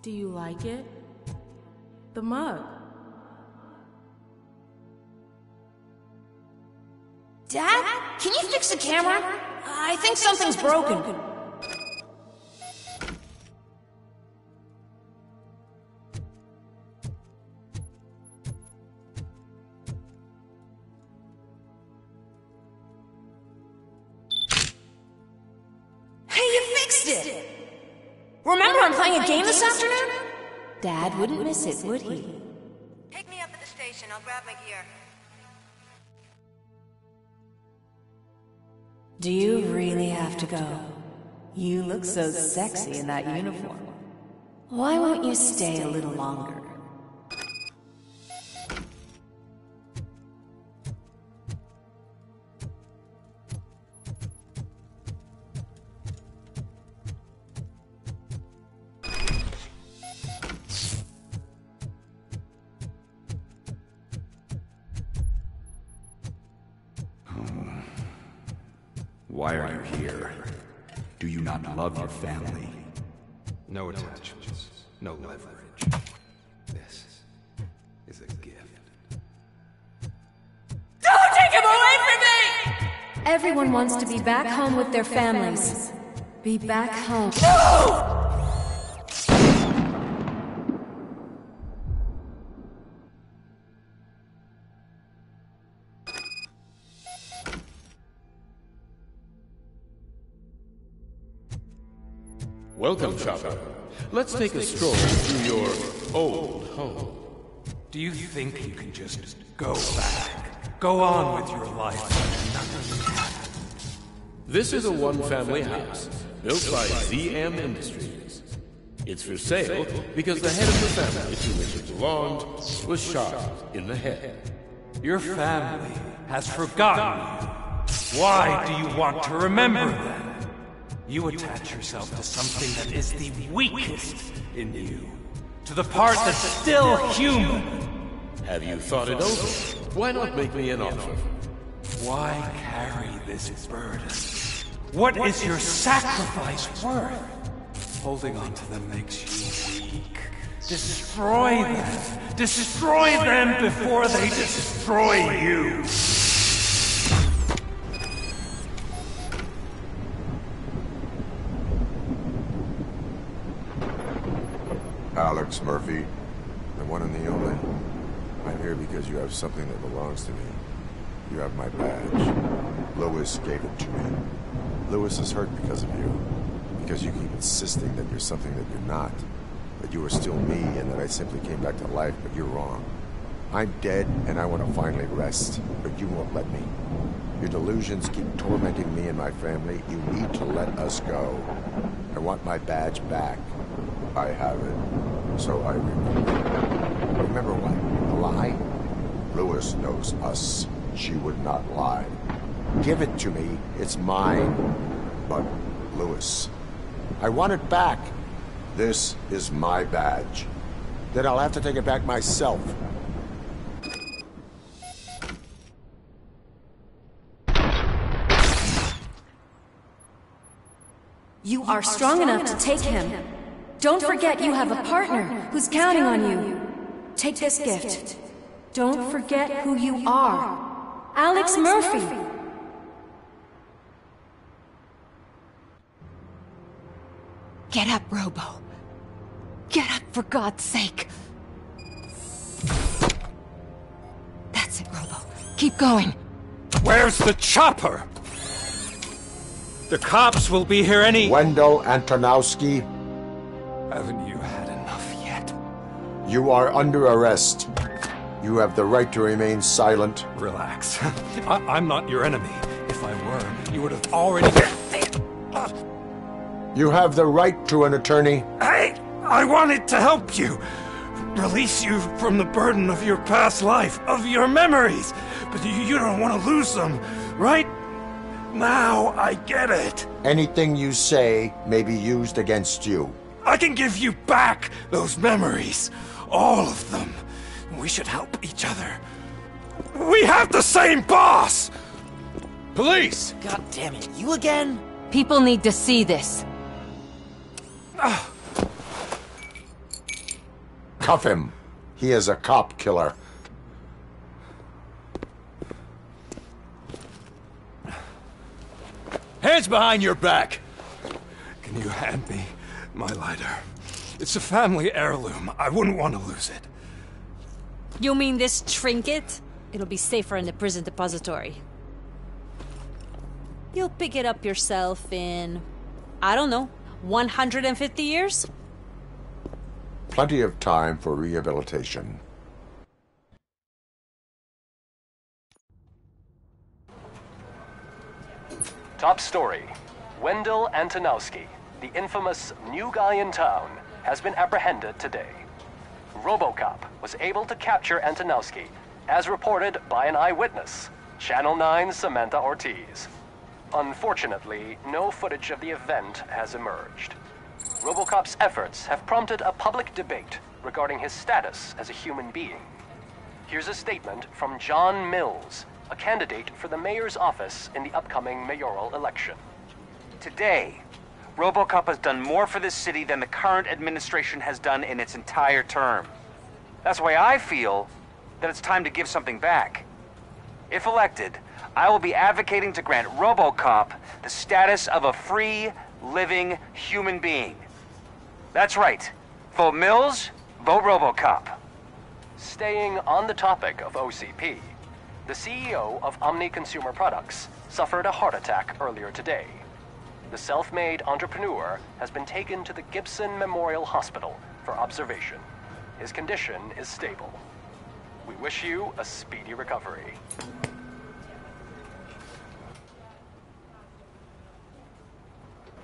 Do you like it? The mug. Dad? Can you fix the camera? I think something's broken. Hey, you fixed it! Remember I'm playing a game this afternoon? Dad wouldn't miss it, would he? Take me up at the station. I'll grab my gear. Do you really have to go? You look so sexy in that uniform. Why won't you stay a little longer? Why are you here? Do you not love your family? No attachments, no leverage. This is a gift. Don't take him away from me! Everyone wants to be back home with their families. Be back home. No! Welcome, Chopper. Let's take a stroll through your old home. Do you think you can just go back? Go on with your life and nothing happened? This is a one-family house built by ZM Industries. It's for sale because the head of the family to which it belonged was shot in the head. Your family has forgotten you. Why do you want to remember then? You attach yourself to something that is the weakest in you. To the part that's still human. Have you thought it over? Why not make me an offer? Why carry this burden? What is your sacrifice worth? Holding on to them makes you weak. Destroy them! Destroy them before they destroy you! Alex Murphy, the one and the only. I'm here because you have something that belongs to me. You have my badge. Lewis gave it to me. Lewis is hurt because of you. Because you keep insisting that you're something that you're not. That you are still me and that I simply came back to life, but you're wrong. I'm dead and I want to finally rest, but you won't let me. Your delusions keep tormenting me and my family. You need to let us go. I want my badge back. I have it. So I remember. Remember what? A lie? Lewis knows us. She would not lie. Give it to me. It's mine. But, Lewis, I want it back. This is my badge. Then I'll have to take it back myself. You are strong enough to take him. Don't forget you have a partner who's counting on you. Take this gift. Don't forget who you are. Alex Murphy. Get up, Robo. Get up, for God's sake. That's it, Robo. Keep going. Where's the chopper? The cops will be here any... Wendell Antonowski. Haven't you had enough yet? You are under arrest. You have the right to remain silent. Relax. I'm not your enemy. If I were, you would have already... You have the right to an attorney. I wanted to help you. Release you from the burden of your past life, of your memories. But you don't want to lose them, right? Now I get it. Anything you say may be used against you. I can give you back those memories. All of them. We should help each other. We have the same boss! Police! God damn it, you again? People need to see this. Cuff him. He is a cop killer. Hands behind your back! Can you hand me my lighter? It's a family heirloom. I wouldn't want to lose it. You mean this trinket? It'll be safer in the prison depository. You'll pick it up yourself in, I don't know, 150 years? Plenty of time for rehabilitation. Top story. Wendell Antonowski, the infamous new guy in town, has been apprehended today. Robocop was able to capture Antonowski, as reported by an eyewitness, Channel 9's Samantha Ortiz. Unfortunately, no footage of the event has emerged. Robocop's efforts have prompted a public debate regarding his status as a human being. Here's a statement from John Mills, a candidate for the mayor's office in the upcoming mayoral election. Today, Robocop has done more for this city than the current administration has done in its entire term. That's why I feel that it's time to give something back. If elected, I will be advocating to grant Robocop the status of a free, living human being. That's right. Vote Mills, vote Robocop. Staying on the topic of OCP, the CEO of Omni Consumer Products suffered a heart attack earlier today. The self-made entrepreneur has been taken to the Gibson Memorial Hospital for observation. His condition is stable. We wish you a speedy recovery.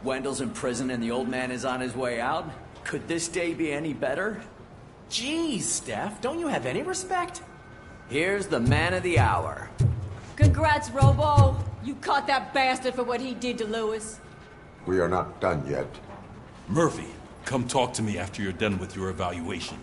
Wendell's in prison and the old man is on his way out? Could this day be any better? Jeez, Steph, don't you have any respect? Here's the man of the hour. Congrats, Robo. You caught that bastard for what he did to Lewis? We are not done yet. Murphy, come talk to me after you're done with your evaluation.